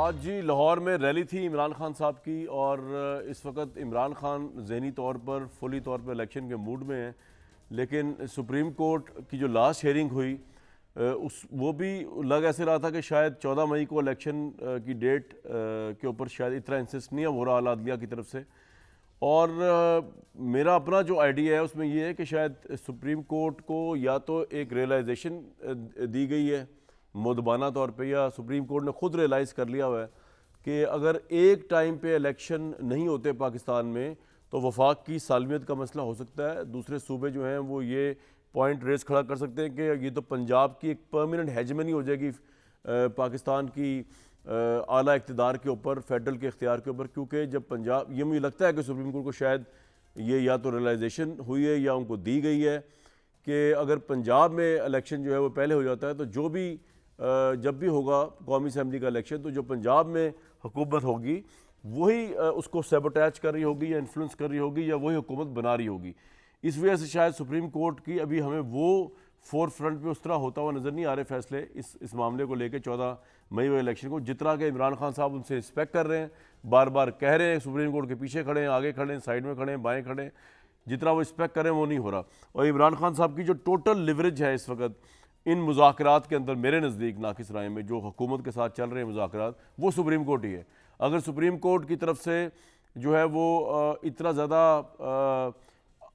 आज जी लाहौर में रैली थी इमरान खान साहब की और इस वक्त इमरान खान ज़हनी तौर पर फुली तौर पर इलेक्शन के मूड में हैं, लेकिन सुप्रीम कोर्ट की जो लास्ट हेयरिंग हुई उस वो भी लग ऐसे रहा था कि शायद 14 मई को इलेक्शन की डेट के ऊपर शायद इतना इंसिस्ट नहीं हो रहा अदलिया की तरफ से। और मेरा अपना जो आइडिया है उसमें ये है कि शायद सुप्रीम कोर्ट को या तो एक रियलाइजेशन दी गई है मुदबाना तौर पे, या सुप्रीम कोर्ट ने खुद रियलाइज़ कर लिया हुआ है कि अगर एक टाइम पे इलेक्शन नहीं होते पाकिस्तान में तो वफाक की सालमियत का मसला हो सकता है। दूसरे सूबे जो हैं वो ये पॉइंट रेस खड़ा कर सकते हैं कि ये तो पंजाब की एक परमानेंट हेजमनी हो जाएगी पाकिस्तान की आला इक़्तिदार के ऊपर, फेडरल के इख्तियार के ऊपर, क्योंकि जब पंजाब, ये मुझे लगता है कि सुप्रीम कोर्ट को शायद ये या तो रियलाइजेशन हुई है या उनको दी गई है कि अगर पंजाब में इलेक्शन जो है वो पहले हो जाता है तो जो भी जब भी होगा कौमी असम्बली का इलेक्शन तो जो पंजाब में हुकूमत होगी वही उसको सैबोटैच कर रही होगी या इन्फ्लुएंस कर रही होगी या वही हुकूमत बना रही होगी। इस वजह से शायद सुप्रीम कोर्ट की अभी हमें वो फोर फ्रंट पे उस तरह होता हुआ नज़र नहीं आ रहे फैसले इस मामले को लेकर 14 मई वाले इलेक्शन को, जितना कि इमरान खान साहब उनसे रिस्पेक्ट कर रहे हैं, बार बार कह रहे हैं, सुप्रीम कोर्ट के पीछे खड़े हैं, आगे खड़े हैं, साइड में खड़े हैं, बाएँ खड़े हैं, जितना वो रिस्पेक्ट करें वो नहीं हो रहा। और इमरान खान साहब की जो टोटल लिवरेज है इस वक्त इन मुज़ाकरात के अंदर मेरे नज़दीक नाकिस राय में जो हुकूमत के साथ चल रहे हैं मुज़ाकरात, वो सुप्रीम कोर्ट ही है। अगर सुप्रीम कोर्ट की तरफ से जो है वो इतना ज़्यादा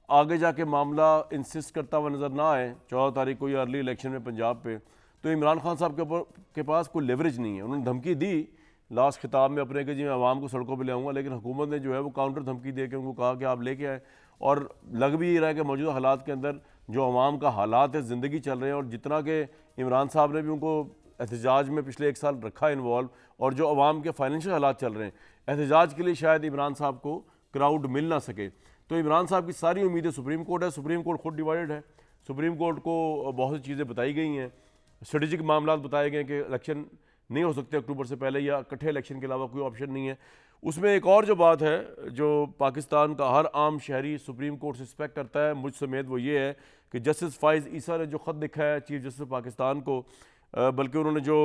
आगे जाके मामला इंसिस्ट करता हुआ नज़र ना आए 14 तारीख को या अर्ली इलेक्शन में पंजाब पे, तो इमरान खान साहब के पास कोई लेवरेज नहीं है। उन्होंने धमकी दी लास्ट खिताब में अपने कि जी मैं आवाम को सड़कों पे ले आऊँगा, लेकिन हुकूमत ने जो है वो काउंटर धमकी दे के उनको कहा कि आप लेके आए। और लग भी ये रहा है कि मौजूदा हालात के अंदर जो अवाम का हालात है, ज़िंदगी चल रहे हैं, और जितना कि इमरान साहब ने भी उनको एहतजाज में पिछले 1 साल रखा इन्वॉल्व, और जो अवाम के फाइनेंशियल हालात चल रहे हैं, एहतजाज के लिए शायद इमरान साहब को क्राउड मिल ना सके। तो इमरान साहब की सारी उम्मीदें सुप्रीम कोर्ट है। सुप्रीम कोर्ट खुद डिवाइडेड है। सुप्रीम कोर्ट को बहुत सी चीज़ें बताई गई हैं, स्ट्रेटेजिक मामला बताए गए कि इलेक्शन नहीं हो सकते अक्टूबर से पहले, या इकट्ठे इलेक्शन के अलावा कोई ऑप्शन नहीं है। उसमें एक और जो बात है जो पाकिस्तान का हर आम शहरी सुप्रीम कोर्ट से रिस्पेक्ट करता है, मुझ समेत, वो ये है कि जस्टिस फाइज ईसा ने जो ख़त लिखा है चीफ जस्टिस पाकिस्तान को, बल्कि उन्होंने जो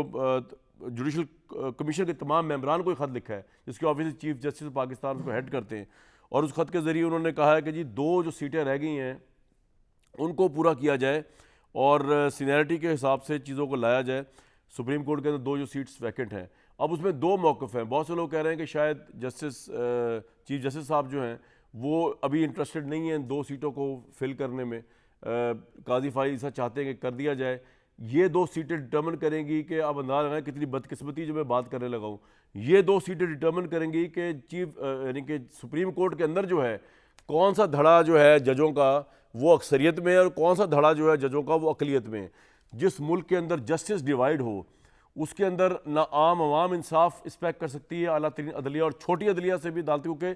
जुडिशल कमीशन के तमाम मेंबरान को ख़त लिखा है जिसके ऑफिस चीफ जस्टिस पाकिस्तान उसको हेड करते हैं, और उस ख़त के ज़रिए उन्होंने कहा है कि जी 2 जो सीटें रह गई हैं उनको पूरा किया जाए और सीनियरिटी के हिसाब से चीज़ों को लाया जाए। सुप्रीम कोर्ट के अंदर 2 जो सीट्स वैकेंट हैं, अब उसमें 2 मौक़िफ़ हैं। बहुत से लोग कह रहे हैं कि शायद चीफ जस्टिस साहब जो हैं वो अभी इंटरेस्टेड नहीं हैं 2 सीटों को फिल करने में। काजी फाइज ईसा चाहते हैं कि कर दिया जाए। ये 2 सीटें डिटर्मिन करेंगी कि आप अंदाज़ा लगाएं कितनी बदकिस्मती जो मैं बात करने लगा हूँ, ये 2 सीटें डिटर्मिन करेंगी कि यानी कि सुप्रीम कोर्ट के अंदर जो है कौन सा धड़ा जो है जजों का वो अक्सरियत में है और कौन सा धड़ा जो है जजों का वो अकलियत में है। जिस मुल्क के अंदर जस्टिस डिवाइड हो उसके अंदर ना आम आवाम इंसाफ एक्सपेक्ट कर सकती है आला तरीन अदलिया और छोटी अदलिया से भी अदालतों के,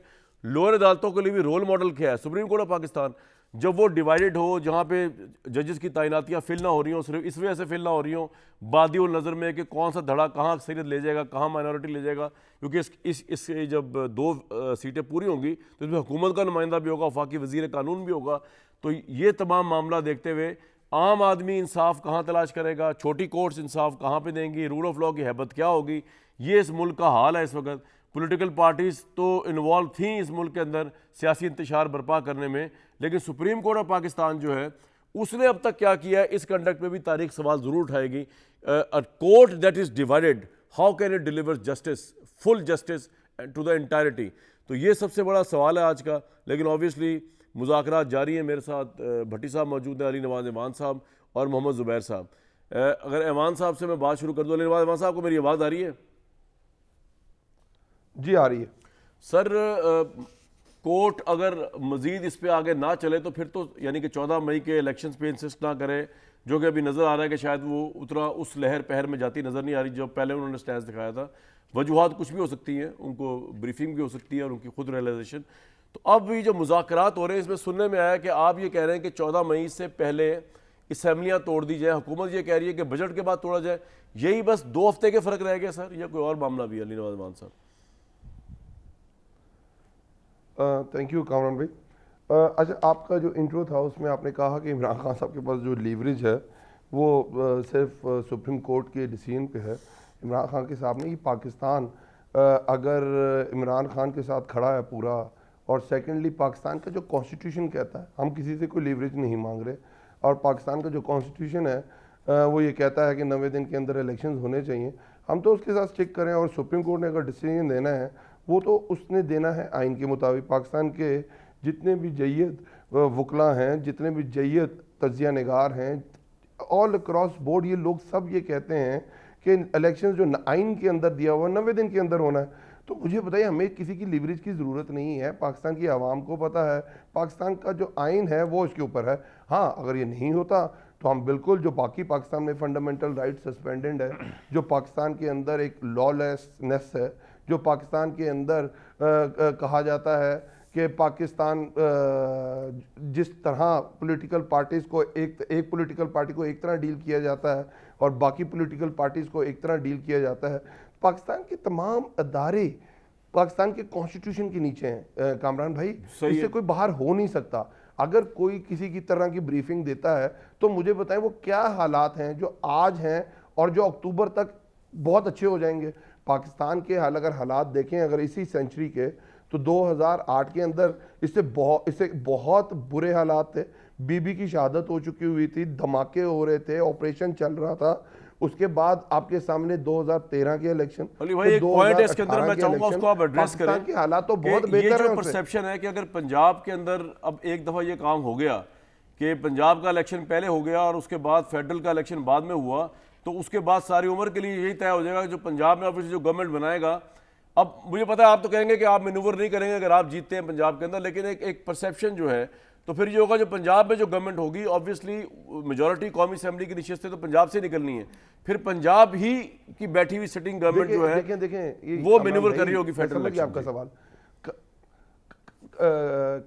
लोअर अदालतों के लिए भी रोल मॉडल क्या है सुप्रीम कोर्ट ऑफ पाकिस्तान। जब वो डिवाइडेड हो, जहाँ पे जजेस की तैनातियाँ फिल ना हो रही हों, सिर्फ इस वजह से फिल ना हो रही हों बादी उल नज़र में कि कौन सा धड़ा कहाँ अक्सरियत ले जाएगा, कहाँ माइनॉरिटी ले जाएगा, क्योंकि इस जब 2 सीटें पूरी होंगी तो इसमें हुकूमत का नुमाइंदा भी होगा, वफाकी वज़ीर कानून भी होगा। तो ये तमाम मामला देखते हुए आम आदमी इंसाफ कहाँ तलाश करेगा, छोटी कोर्ट्स इंसाफ कहाँ पे देंगी, रूल ऑफ लॉ की हैबत क्या होगी, ये इस मुल्क का हाल है इस वक्त। पॉलिटिकल पार्टीज़ तो इन्वॉल्व थी इस मुल्क के अंदर सियासी इंतशार बर्पा करने में, लेकिन सुप्रीम कोर्ट ऑफ पाकिस्तान जो है उसने अब तक क्या किया है इस कंडक्ट में भी तारीख सवाल ज़रूर उठाएगी। A court that is divided, how can it deliver justice, full justice to the entirety. तो ये सबसे बड़ा सवाल है आज का। लेकिन ऑब्वियसली मुज़ाकरात जारी है। मेरे साथ भट्टी साहब मौजूद हैं, अली नवाज ईमान साहब और मोहम्मद ज़ुबैर साहब। अगर ईमान साहब से मैं बात शुरू कर दूँ, अली नवाज ईमान साहब को मेरी आवाज़ आ रही है? जी आ रही है सर। कोर्ट अगर मज़ीद इस पे आगे ना चले तो फिर तो यानी कि 14 मई के इलेक्शंस पे इंसिस्ट ना करे, जो कि अभी नज़र आ रहा है कि शायद वो उतना उस लहर पहर में जाती नज़र नहीं आ रही जो पहले उन्होंने स्टैंड दिखाया था। वजूहात कुछ भी हो सकती हैं, उनको ब्रीफिंग भी हो सकती है और उनकी खुद रियलाइजेशन। तो अब ये जो मुज़ाकरात हो रहे हैं इसमें सुनने में आया कि आप ये कह रहे हैं कि 14 मई से पहले असम्बलियाँ तोड़ दी जाए, हुकूमत ये कह रही है कि बजट के बाद तोड़ा जाए। यही बस 2 हफ्ते के फ़र्क रह गया सर, या कोई और मामला भी? अली नवाज ईमान साहब। थैंक यू कामरान भाई। अच्छा, आपका जो इंट्रो था उसमें आपने कहा कि इमरान खान साहब के पास जो लीवरेज है वो सिर्फ सुप्रीम कोर्ट के डिसीजन पे है। इमरान खान के सामने कि पाकिस्तान अगर इमरान खान के साथ खड़ा है पूरा, और सेकेंडली पाकिस्तान का जो कॉन्स्टिट्यूशन कहता है, हम किसी से कोई लीवरेज नहीं मांग रहे, और पाकिस्तान का जो कॉन्स्टिट्यूशन है वो ये कहता है कि 90 दिन के अंदर इलेक्शंस होने चाहिए, हम तो उसके साथ स्टिक करें। और सुप्रीम कोर्ट ने अगर डिसीजन देना है वो तो उसने देना है आइन के मुताबिक। पाकिस्तान के जितने भी जय्यद वकला हैं, जितने भी जय्यद तजिया निगार हैं, ऑल अक्रॉस बोर्ड ये लोग सब ये कहते हैं कि इलेक्शन जो आइन के अंदर दिया हुआ 90 दिन के अंदर होना है। तो मुझे बताइए, हमें किसी की लीवरेज की ज़रूरत नहीं है, पाकिस्तान की आवाम को पता है, पाकिस्तान का जो आइन है वो इसके ऊपर है। हाँ, अगर ये नहीं होता तो हम बिल्कुल, जो बाकी पाकिस्तान में फंडामेंटल राइट सस्पेंडेड है, जो पाकिस्तान के अंदर एक लॉलेसनेस है, जो पाकिस्तान के अंदर कहा जाता है कि पाकिस्तान जिस तरह पॉलिटिकल पार्टीज़ को एक पॉलिटिकल पार्टी को एक तरह डील किया जाता है और बाकी पॉलिटिकल पार्टीज़ को एक तरह डील किया जाता है, पाकिस्तान के तमाम अदारे पाकिस्तान के कॉन्स्टिट्यूशन के नीचे हैं कामरान भाई, इससे कोई बाहर हो नहीं सकता। अगर कोई किसी की तरह की ब्रीफिंग देता है तो मुझे बताएं वो क्या हालात हैं जो आज हैं और जो अक्टूबर तक बहुत अच्छे हो जाएंगे। पाकिस्तान के अगर हालात देखें, अगर इसी सेंचुरी के, तो 2008 के अंदर इससे बहुत बुरे हालात थे। बीबी की शहादत हो चुकी हुई थी, धमाके हो रहे थे, ऑपरेशन चल रहा था। उसके बाद आपके सामने 2013 के इलेक्शन, अली भाई एक पॉइंट है इसके अंदर मैं चाहूंगा उसको आप एड्रेस करें। पाकिस्तान के हालात तो बहुत ये बेहतर जो है। परसेप्शन है कि अगर पंजाब के अंदर अब एक दफा ये काम हो गया कि पंजाब का इलेक्शन पहले हो गया और उसके बाद फेडरल का इलेक्शन बाद में हुआ, तो उसके बाद सारी उम्र के लिए यही तय हो जाएगा कि जो पंजाब में ऑब्वियसली जो गवर्नमेंट बनाएगा। अब मुझे पता है आप तो कहेंगे कि आप मैनूवर नहीं करेंगे अगर आप जीतते हैं पंजाब के अंदर, लेकिन एक परसेप्शन जो है, तो फिर ये होगा जो पंजाब में जो गवर्नमेंट होगी, ऑब्वियसली मेजॉरिटी कौमी असेंबली की निश्चित से तो पंजाब से निकलनी है, फिर पंजाब ही की बैठी हुई सिटिंग गवर्नमेंट जो है देखें वो मैन्यूवर कर रही होगी फेडरल इलेक्शन। आपका सवाल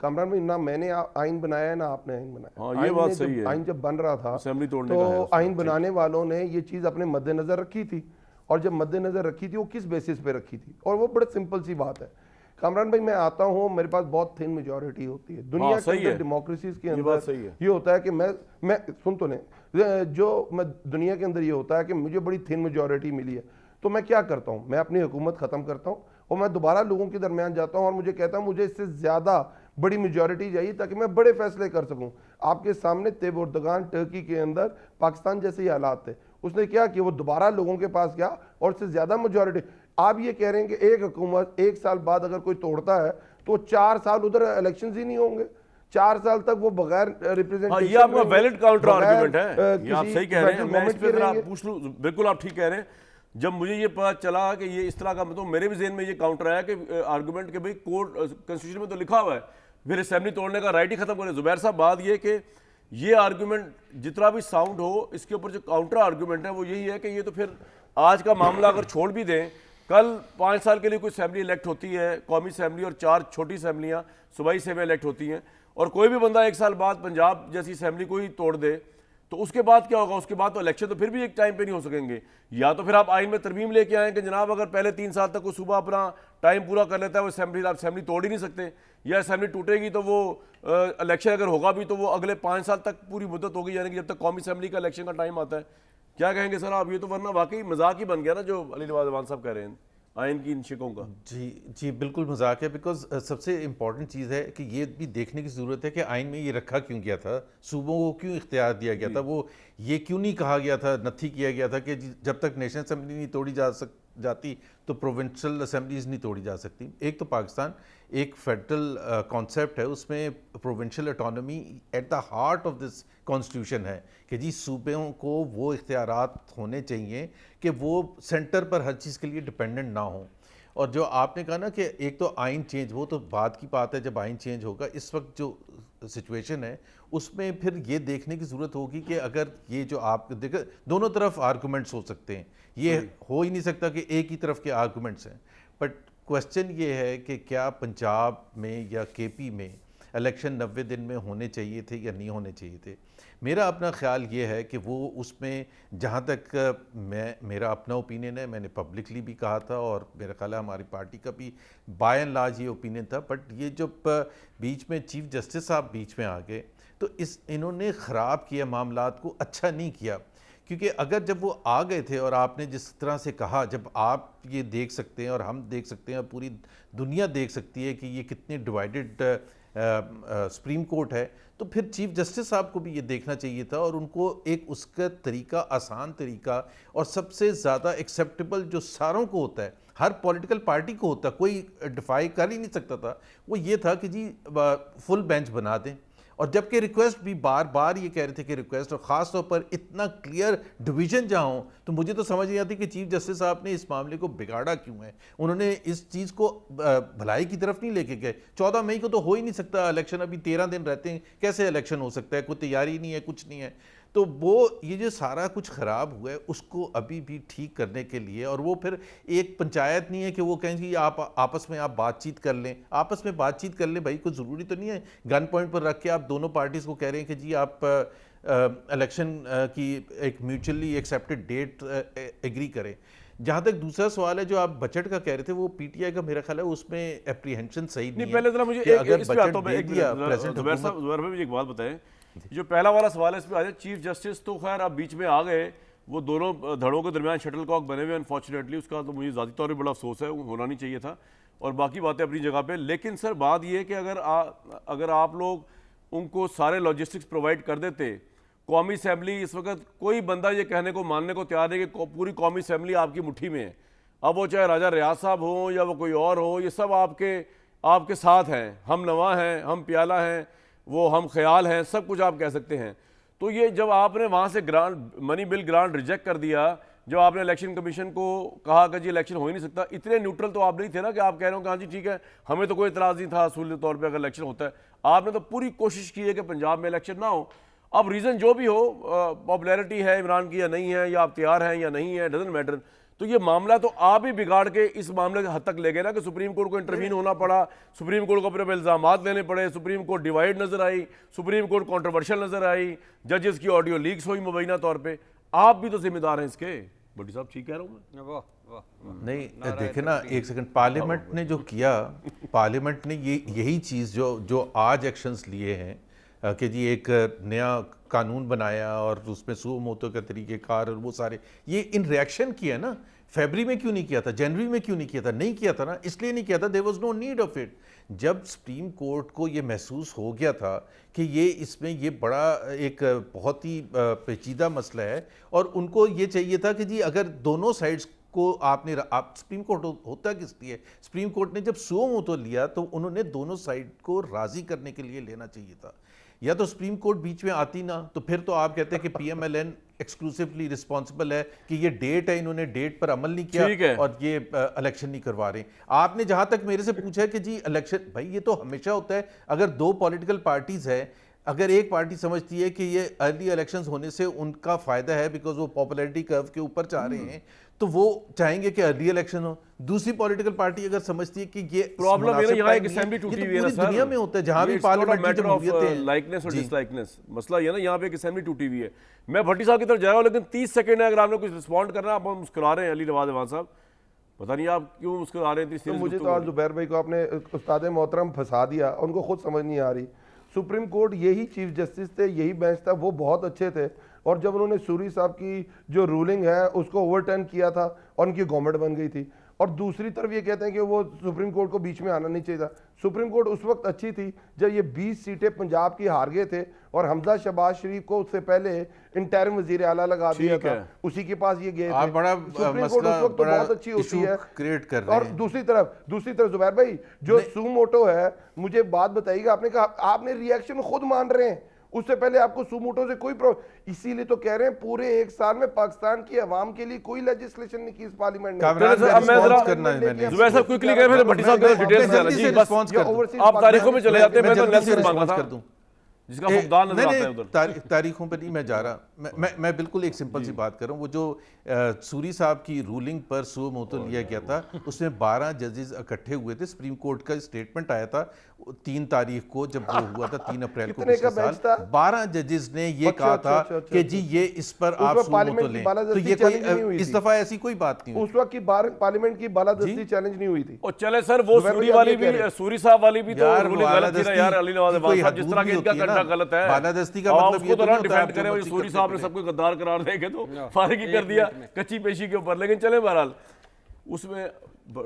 कामरान भाई, ना मैंने आइन बनाया है ना आपने आइन बनाया। हाँ, ये बात सही है। आइन जब बन रहा था असेंबली तोड़ने तो का है आइन बनाने वालों ने ये चीज़ अपने मद्देनजर रखी थी, और जब मद्देनजर रखी थी वो किस बेसिस पे रखी थी, और वो बड़े सिंपल सी बात है कामरान भाई। मैं आता हूँ, मेरे पास बहुत थिन मेजॉरिटी होती है दुनिया के अंदर, डेमोक्रेसीज के अंदर ये होता है कि मैं सुन तो नहीं, जो मैं दुनिया के अंदर ये होता है कि मुझे बड़ी थिन मेजॉरिटी मिली है, तो मैं क्या करता हूँ, मैं अपनी हुकूमत ख़त्म करता हूँ और मैं दोबारा लोगों के दरमियान जाता हूँ और मुझे कहता हूँ मुझे इससे ज़्यादा बड़ी मेजॉरिटी चाहिए ताकि मैं बड़े फैसले कर सकूँ। आपके सामने तैयब एर्दोगान टर्की के अंदर पाकिस्तान जैसे ही हालात थे, उसने क्या किया, वो दोबारा लोगों के पास गया और उससे ज़्यादा मेजॉरिटी। आप ये कह रहे हैं कि एक हुकूमत 1 साल बाद अगर कोई तोड़ता है तो 4 साल उधर इलेक्शंस ही नहीं होंगे, 4 साल तक वो बगैर रिप्रेजेंटेशन। ये आपका वैलिड काउंटर आर्गुमेंट है, ये आप सही कह रहे हैं, मैं इस पे आप पूछ लूं, बिल्कुल आप ठीक कह रहे हैं। जब मुझे ये पता चला कि ये इस तरह का, मतलब मेरे भी ज़हन में ये काउंटर आया कि आर्गुमेंट के भाई कोर्ट कॉन्स्टिट्यूशन में तो लिखा हुआ है फिर असेंबली तोड़ने का राइट ही खत्म करें। जुबैर साहब, बात ये कि ये आर्गुमेंट जितना भी साउंड हो, इसके ऊपर जो काउंटर आर्गुमेंट है वो यही है कि ये तो फिर आज का मामला अगर छोड़ भी दें, कल 5 साल के लिए कोई असेंबली इलेक्ट होती है, कौमी असेंबली, और 4 छोटी असेंबलियाँ सूबाई असेंबली इलेक्ट होती हैं, और कोई भी बंदा 1 साल बाद पंजाब जैसी असेंबली को ही तोड़ दे, तो उसके बाद क्या होगा? उसके बाद तो इलेक्शन तो फिर भी एक टाइम पे नहीं हो सकेंगे। या तो फिर आप आइन में तरमीम लेके आएँ कि जनाब अगर पहले 3 साल तक वो सूबा अपना टाइम पूरा कर लेता है, वो असेंबली, आप असेंबली तोड़ ही नहीं सकते, या असेंबली टूटेगी तो वो इलेक्शन अगर होगा भी तो वो अगले 5 साल तक पूरी मुद्दत होगी, यानी कि जब तक कौमी असेंबली का इलेक्शन का टाइम आता है। क्या कहेंगे सर आप? ये तो वरना वाकई मजाक ही बन गया ना जो अली नवाज अमान साहब कह रहे हैं आइन की इन शिकों का। जी बिल्कुल मजाक है, बिकॉज सबसे इम्पॉर्टेंट चीज़ है कि ये भी देखने की ज़रूरत है कि आइन में ये रखा क्यों गया था, सूबों को क्यों इख्तियार दिया गया था, वो ये क्यों नहीं कहा गया था, नथी किया गया था कि जब तक नेशनल असेंबली नहीं तोड़ी जाती तो प्रोविंशियल असेंबलीज नहीं तोड़ी जा सकती। एक तो पाकिस्तान एक फेडरल कॉन्सेप्ट है, उसमें provincial autonomy at the heart of this constitution है कि जी सूबों को वो इख्तियारात होने चाहिए कि वो सेंटर पर हर चीज़ के लिए डिपेंडेंट ना हो। और जो आपने कहा ना कि एक तो आइन चेंज, वो तो बाद की बात है जब आइन चेंज होगा। इस वक्त जो सिचुएशन है उसमें फिर ये देखने की ज़रूरत होगी कि अगर ये जो आप देखें, दोनों तरफ आर्गूमेंट्स हो सकते हैं, ये हो ही नहीं सकता कि एक ही तरफ के आर्गूमेंट्स हैं। बट क्वेश्चन ये है कि क्या पंजाब में या केपी में इलेक्शन 90 दिन में होने चाहिए थे या नहीं होने चाहिए थे? मेरा अपना ख्याल ये है कि वो उसमें, जहाँ तक मेरा अपना ओपिनियन है, मैंने पब्लिकली भी कहा था और मेरा ख्याल है हमारी पार्टी का भी बाय एंड लार्ज ये ओपिनियन था। बट ये जब बीच में चीफ जस्टिस साहब बीच में आ गए तो इन्होंने ख़राब किया मामलात को, अच्छा नहीं किया। क्योंकि अगर जब वो आ गए थे और आपने जिस तरह से कहा, जब आप ये देख सकते हैं और हम देख सकते हैं और पूरी दुनिया देख सकती है कि ये कितनी डिवाइडेड सुप्रीम कोर्ट है, तो फिर चीफ जस्टिस साहब को भी ये देखना चाहिए था और उनको एक उसका तरीका, आसान तरीका और सबसे ज़्यादा एक्सेप्टेबल जो सारों को होता है, हर पॉलिटिकल पार्टी को होता है, कोई डिफाई कर ही नहीं सकता था, वो ये था कि जी फुल बेंच बना दें। और जबकि रिक्वेस्ट भी बार बार ये कह रहे थे कि रिक्वेस्ट, और ख़ास तौर पर इतना क्लियर डिवीजन जहाँ हो, तो मुझे तो समझ नहीं आती कि चीफ जस्टिस साहब ने इस मामले को बिगाड़ा क्यों है। उन्होंने इस चीज़ को भलाई की तरफ नहीं लेके गए। 14 मई को तो हो ही नहीं सकता इलेक्शन, अभी 13 दिन रहते हैं, कैसे इलेक्शन हो सकता है, कोई तैयारी नहीं है, कुछ नहीं है। तो वो ये जो सारा कुछ ख़राब हुआ है उसको अभी भी ठीक करने के लिए, और वो फिर एक पंचायत नहीं है कि वो कहें कि आप आपस में आप बातचीत कर लें, आपस में बातचीत कर लें भाई, कोई ज़रूरी तो नहीं है गन पॉइंट पर रख के आप दोनों पार्टीज़ को कह रहे हैं कि जी आप इलेक्शन की एक म्यूचुअली एक्सेप्टेड डेट एग्री करें। जहाँ तक दूसरा सवाल है जो आप बजट का कह रहे थे, वो पीटीआई का मेरा ख्याल है उसमें एप्रीहेंशन सही नहीं है। पहले जरा मुझे अगर इस पे आता हूं, बजट दे दिया प्रेजेंट जुबैर साहब, जुबैर भाई मुझे एक बात बताएं, जो पहला वाला सवाल है इस पे आ जाए। चीफ जस्टिस तो खैर आप बीच में आ गए, वो दोनों धड़ों के दरमियान शटलकॉक बने हुए अनफॉर्चुनेटली, उसका तो मुझे ज़ाती तौर पर बड़ा अफसोस है, वो होना नहीं चाहिए था, और बाकी बातें अपनी जगह पे। लेकिन सर बात ये है कि अगर आप लोग उनको सारे लॉजिस्टिक्स प्रोवाइड कर देते, कौमी असम्बली इस वक्त कोई बंदा ये कहने को मानने को तैयार है कि पूरी कौमी असम्बली आपकी मुट्ठी में है, अब वो चाहे राजा रियाज साहब हो या वो कोई और हो, ये सब आपके साथ हैं, हम नवा हैं, हम प्याला हैं, वो हम ख्याल हैं, सब कुछ आप कह सकते हैं। तो ये जब आपने वहाँ से grant, money bill grant reject कर दिया, जब आपने इलेक्शन कमीशन को कहा कि जी इलेक्शन हो ही नहीं सकता, इतने न्यूट्रल तो आप नहीं थे ना कि आप कह रहे हो कि हाँ जी ठीक है, हमें तो कोई इतराज़ नहीं था असूली तौर पर अगर इलेक्शन होता है। आपने तो पूरी कोशिश की है कि पंजाब में इलेक्शन ना हो। अब रीज़न जो भी हो, पॉपुलैरिटी है इमरान की या नहीं है, या आप तैयार हैं या नहीं है, डजंट मैटर। तो ये मामला तो आप ही बिगाड़ के इस मामले के हद तक ले गए ना कि सुप्रीम कोर्ट को इंटरवीन होना पड़ा, सुप्रीम कोर्ट को अपने इल्ज़ामात लेने पड़े, सुप्रीम कोर्ट डिवाइड नजर आई, सुप्रीम कोर्ट कंट्रोवर्शियल नजर आई, जजेस की ऑडियो लीक्स हुई मुबैना तौर पे। आप भी तो जिम्मेदार हैं इसके। भट्टी साहब ठीक कह रहा हूँ मैं? वाह वाह वाह। नहीं, देखे ना एक सेकंड, पार्लियामेंट ने जो किया, पार्लियामेंट ने यही चीज़ जो आज एक्शंस लिए हैं कि जी एक नया कानून बनाया और उसमें सुओ मोटो का तरीक़ेकार और वो सारे, ये इन रिएक्शन किया ना। फरवरी में क्यों नहीं किया था, जनवरी में क्यों नहीं किया था? नहीं किया था ना, इसलिए नहीं किया था, there was no need of it. जब सुप्रीम कोर्ट को ये महसूस हो गया था कि ये इसमें ये बड़ा एक बहुत ही पेचीदा मसला है और उनको ये चाहिए था कि जी अगर दोनों साइड्स को आप सुप्रीम कोर्ट होता किस लिए? सुप्रीम कोर्ट ने जब सुओ मोटो लिया तो उन्होंने दोनों साइड को राजी करने के लिए लेना चाहिए था। या तो सुप्रीम कोर्ट बीच में आती ना, तो फिर तो आप कहते हैं कि पीएमएलएन एक्सक्लूसिवली रिस्पॉन्सिबल है कि ये डेट है, इन्होंने डेट पर अमल नहीं किया और ये इलेक्शन नहीं करवा रहे। आपने जहां तक मेरे से पूछा है कि जी इलेक्शन, भाई ये तो हमेशा होता है, अगर दो पॉलिटिकल पार्टीज है, अगर एक पार्टी समझती है कि ये अर्ली इलेक्शंस होने से उनका फायदा है बिकॉज वो पॉपुलैरिटी कर्व के ऊपर जा रहे हैं, तो वो चाहेंगे कि अर्ली इलेक्शन हो। दूसरी पॉलिटिकल पार्टी अगर समझती है कि ये प्रॉब्लम है ना, यहाँ एक असेंबली टूटी हुई है ना सर, दुनिया में होता है जहां भी पार्लियामेंट की जमहूरियत है, लाइकनेस और डिसलाइकनेस मसला ये ना, यहाँ पे एक असेंबली टूटी हुई है। मैं भट्टी साहब की तरफ जा रहा हूँ, लेकिन 30 सेकंड है, अगर आपने कुछ रिस्पॉन्ड करना है। आप मुस्कुरा रहे हैं अली नवाज अवान साहब, पता नहीं आप क्यों मुस्कुरा रहे हैं? तो मुझे तो आज जुबैर भाई को आपने उस्ताद मोहतरम फंसा दिया, उनको खुद समझ नहीं आ रही। सुप्रीम कोर्ट यही चीफ जस्टिस थे, यही बेंच था, वो बहुत अच्छे थे, और जब उन्होंने सूरी साहब की जो रूलिंग है उसको ओवरटर्न किया था और उनकी गवर्नमेंट बन गई थी। और दूसरी तरफ ये कहते हैं कि वो सुप्रीम कोर्ट को बीच में आना नहीं चाहिए था। सुप्रीम कोर्ट उस वक्त अच्छी थी जब ये 20 सीटें पंजाब की हार गए थे और हमजा शहबाज शरीफ को उससे पहले इंटरिम वजीर आला लगा दिया था, उसी के पास ये गए थे। सुप्रीम कोर्ट उस वक्त तो बहुत अच्छी होती है क्रिएट कर रहे हैं। और दूसरी तरफ जुबैर भाई जो सू मोटो है, मुझे बात बताइएगा, आपने कहा आपने रिएक्शन खुद मान रहे हैं, उससे पहले आपको सुमोटो से कोई प्रॉब्लम, इसीलिए तो कह रहे हैं पूरे एक साल में पाकिस्तान की आवाम के लिए कोई लेजिस्लेशन नहीं की इस पार्लियामेंट ने। जुबैर साहब क्विकली कह रहे हैं, भट्टी साहब के डिटेल्स दे रहे हैं, आप तारीखों में चले जाते हैं, मैं तो एनालिसिस मांगा था जिसका फुकदान नजर आता है उधर। तारीखों पर नहीं मैं जा रहा, मैं बिल्कुल एक सिंपल सी बात कर रहा हूँ। वो जो सूरी साहब की रूलिंग पर सुओ मोटो लिया गया था, उसमें 12 जजेस इकट्ठे हुए थे, सुप्रीम कोर्ट का स्टेटमेंट आया था, 3 तारीख को जब वो हुआ था 3 अप्रैल को कितने का पिछले बेंच साल था? 12 जजेस ने ये अच्छा, कहा अच्छा, था अच्छा, अच्छा, कि अच्छा। जी ये इस पर उसमें आप सुमो तो पार्लियामेंट की लें। तो बालादस्ती ये कोई चैलेंज नहीं हुई इस थी। दफा ऐसी कोई बात नहीं हुई। उस वक्त की पार्लियामेंट की बालादस्ती चैलेंज नहीं हुई थी। और चले सर वो जुबैर सूरी भाई, आप वाली ये कह रहे भी हैं। सूरी साहब वाली भी तो यार रूलिंग गलत थी ना यार। अली नवाज बालादस्ती की कोई साहब जिस हदूद तरह भी के इनका होती है ना। कंडा गलत है, बालादस्ती का अब मतलब उसको ये तो तो ना नहीं होता है डिफेंड आप करें जो वो मर्जी सूरी करते साहब ने फिरें। सबको गद्दार करार देके तो फारिग ही कर दिया कच्ची पेशी के ऊपर। लेकिन चले बहरहाल उसमें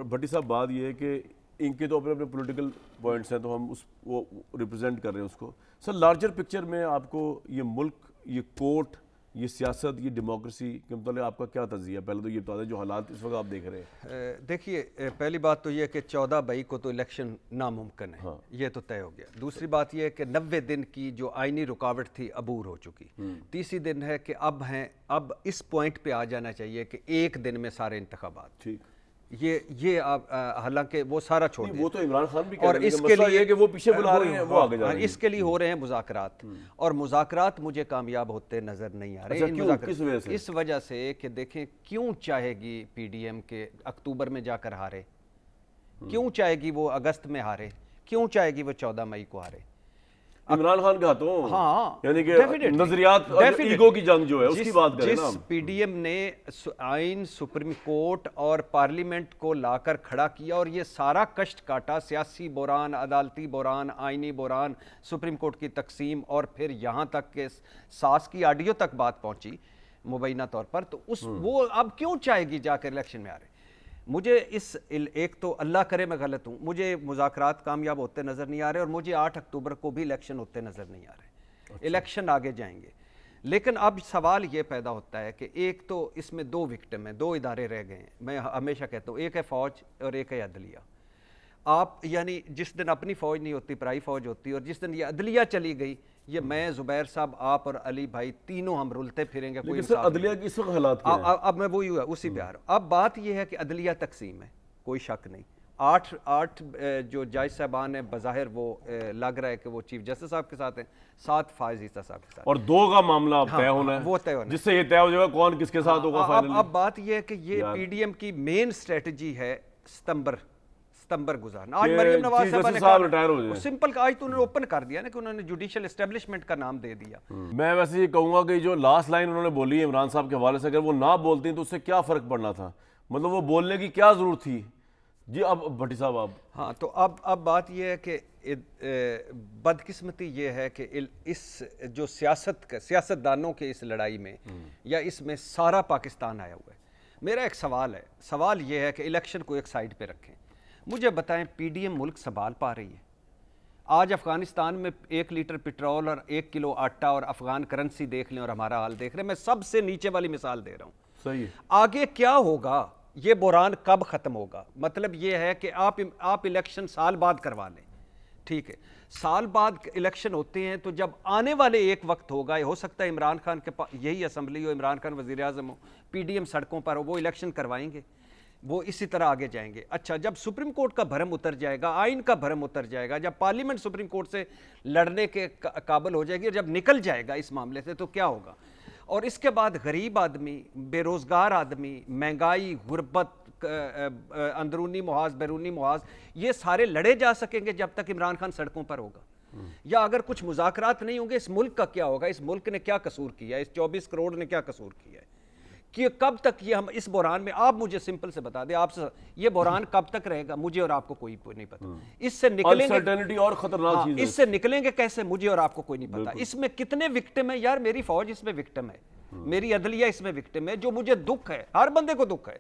भट्टी साहब बात ये है कि इनके तो अपने अपने पॉलिटिकल पॉइंट्स हैं तो हम उस वो रिप्रेजेंट कर रहे हैं उसको। सर लार्जर पिक्चर में आपको ये मुल्क, ये कोर्ट, ये सियासत, ये डेमोक्रेसी के मतलब आपका क्या तज़िया? पहले तो ये बता दें जो हालात इस वक्त आप देख रहे हैं। देखिए, पहली बात तो ये कि 14 मई को तो इलेक्शन नामुमकिन है, ये तो तय हो गया। दूसरी बात ये है कि 90 दिन की जो आइनी रुकावट थी अबूर हो चुकी। तीसरी दिन है कि अब इस पॉइंट पे आ जाना चाहिए कि एक दिन में सारे इंतखाबात। ठीक, ये आप हालांकि वो सारा छोड़ नहीं, दिया। वो तो इमरान खान भी कह और रहे हैं, लेकिन इसके मसला ये लिए है कि वो पीछे बुला रहे हैं, वो आगे जा हाँ, रहे हैं। इसके लिए हो रहे हैं मुज़ाकरात, और मुज़ाकरात मुझे कामयाब होते नज़र नहीं आ रहे। अच्छा, इन क्यों? मुज़ाकरात- किस वजह से? इस वजह से कि देखें क्यों चाहेगी पीडीएम के अक्टूबर में जाकर हारे, क्यों चाहेगी वो अगस्त में हारे, क्यों चाहेगी वो 14 मई को हारे। इमरान खान के हाथों, हाँ, यानी कि definitely, नजरियात और definitely। ईगो की जंग जो है उसकी जिस- बात करें जिस ना हम। पीडीएम ने आइन, सुप्रीम कोर्ट और पार्लियामेंट को लाकर खड़ा किया और ये सारा कष्ट काटा, सियासी बुरान, अदालती बुरान, आइनी बुरान, सुप्रीम कोर्ट की तकसीम, और फिर यहाँ तक कि सास की ऑडियो तक बात पहुंची मुबैना तौर पर, तो वो अब क्यों चाहेगी जाकर इलेक्शन में आ रहे। मुझे एक तो अल्लाह करे मैं गलत हूँ, मुझे मुज़ाकरात कामयाब होते नज़र नहीं आ रहे, और मुझे 8 अक्टूबर को भी इलेक्शन होते नज़र नहीं आ रहे। अच्छा। इलेक्शन आगे जाएंगे, लेकिन अब सवाल ये पैदा होता है कि एक तो इसमें 2 विक्टिम हैं, 2 इदारे रह गए हैं। मैं हमेशा कहता हूँ एक है फ़ौज और एक है अदलिया। आप यानी जिस दिन अपनी फ़ौज नहीं होती पराई फ़ौज होती, और जिस दिन ये अदलिया चली गई, ये मैं, ज़ुबैर साहब, आप और अली भाई तीनों हम रुलते फिरेंगे। कोई लेकिन सर अदलिया की इस वक्त हालात क्या हैं? अब मैं वही हुआ उसी पे आ रहा हूँ। अब बात यह है कि अदलिया तकसीम है, कोई शक नहीं। 8 जो जज साहबान है बज़ाहिर वो लग रहा है कि वो चीफ जस्टिस साहब के साथ हैं, 7 फायज़ ईसा साहब के साथ, और 2 का मामला तय होना है, वो तय होना है। जिससे ये तय हो जाएगा कौन किसके साथ होगा फाइनली। अब बात यह है कि ये पीडीएम की मेन स्ट्रेटजी है सितंबर गुजारना। आज कि मरियम नवाज चीफ साहब जस्टिस ने साहब रिटायर हो जाए। सिंपल आज तो उन्होंने ओपन कर दिया ना कि उन्होंने जुडिशियल एस्टेब्लिशमेंट का नाम दे दिया। मैं वैसे ये कहूँगा कि जो लास्ट लाइन उन्होंने बोली है इमरान साहब के हवाले से, अगर वो ना बोलती तो उससे क्या फ़र्क पड़ना था? मतलब वो बोलने की क्या ज़रूरत थी जी? अब भट्टी साहब आप। हाँ, तो अब बात यह है कि बदकिस्मती ये है कि इस जो सियासतदानों के इस लड़ाई में या इसमें सारा पाकिस्तान आया हुआ है। मेरा एक सवाल ये है कि इलेक्शन को एक साइड पे रखें, मुझे बताएं पीडीएम मुल्क संभाल पा रही है? आज अफगानिस्तान में 1 लीटर पेट्रोल और 1 किलो आटा और अफगान करेंसी देख लें और हमारा हाल देख रहे हैं। मैं सबसे नीचे वाली मिसाल दे रहा हूँ। सही है। आगे क्या होगा, ये बुरान कब ख़त्म होगा? मतलब ये है कि आप इलेक्शन साल बाद करवा लें, ठीक है, साल बाद इलेक्शन होते हैं, तो जब आने वाले एक वक्त होगा, हो सकता है इमरान खान के पास यही असम्बली हो, इमरान खान वज़ीर आज़म हो, पीडीएम सड़कों पर हो, वो इलेक्शन करवाएंगे, वो इसी तरह आगे जाएंगे। अच्छा, जब सुप्रीम कोर्ट का भरम उतर जाएगा, आइन का भरम उतर जाएगा, जब पार्लियामेंट सुप्रीम कोर्ट से लड़ने के काबिल हो जाएगी, और जब निकल जाएगा इस मामले से, तो क्या होगा? और इसके बाद गरीब आदमी, बेरोज़गार आदमी, महंगाई, गुर्बत, अंदरूनी मुहाज, बैरूनी मुहाज, ये सारे लड़े जा सकेंगे जब तक इमरान खान सड़कों पर होगा। या अगर कुछ मुज़ाकरात नहीं होंगे, इस मुल्क का क्या होगा? इस मुल्क ने क्या कसूर किया है? इस 24 करोड़ ने क्या कसूर किया है कि कब तक ये हम इस बुरान में? आप मुझे सिंपल से बता दें, आपसे ये बुरान कब तक रहेगा? मुझे और आपको कोई नहीं पता। इससे निकलेंगे, अनसर्टेनिटी और खतरनाक चीज है। इससे निकलेंगे कैसे? मुझे और आपको कोई नहीं पता। इसमें कितने विक्टिम है यार? मेरी फौज इसमें विक्टिम है, मेरी अदलिया इसमें विक्टिम है। जो मुझे दुख है, हर बंदे को दुख है,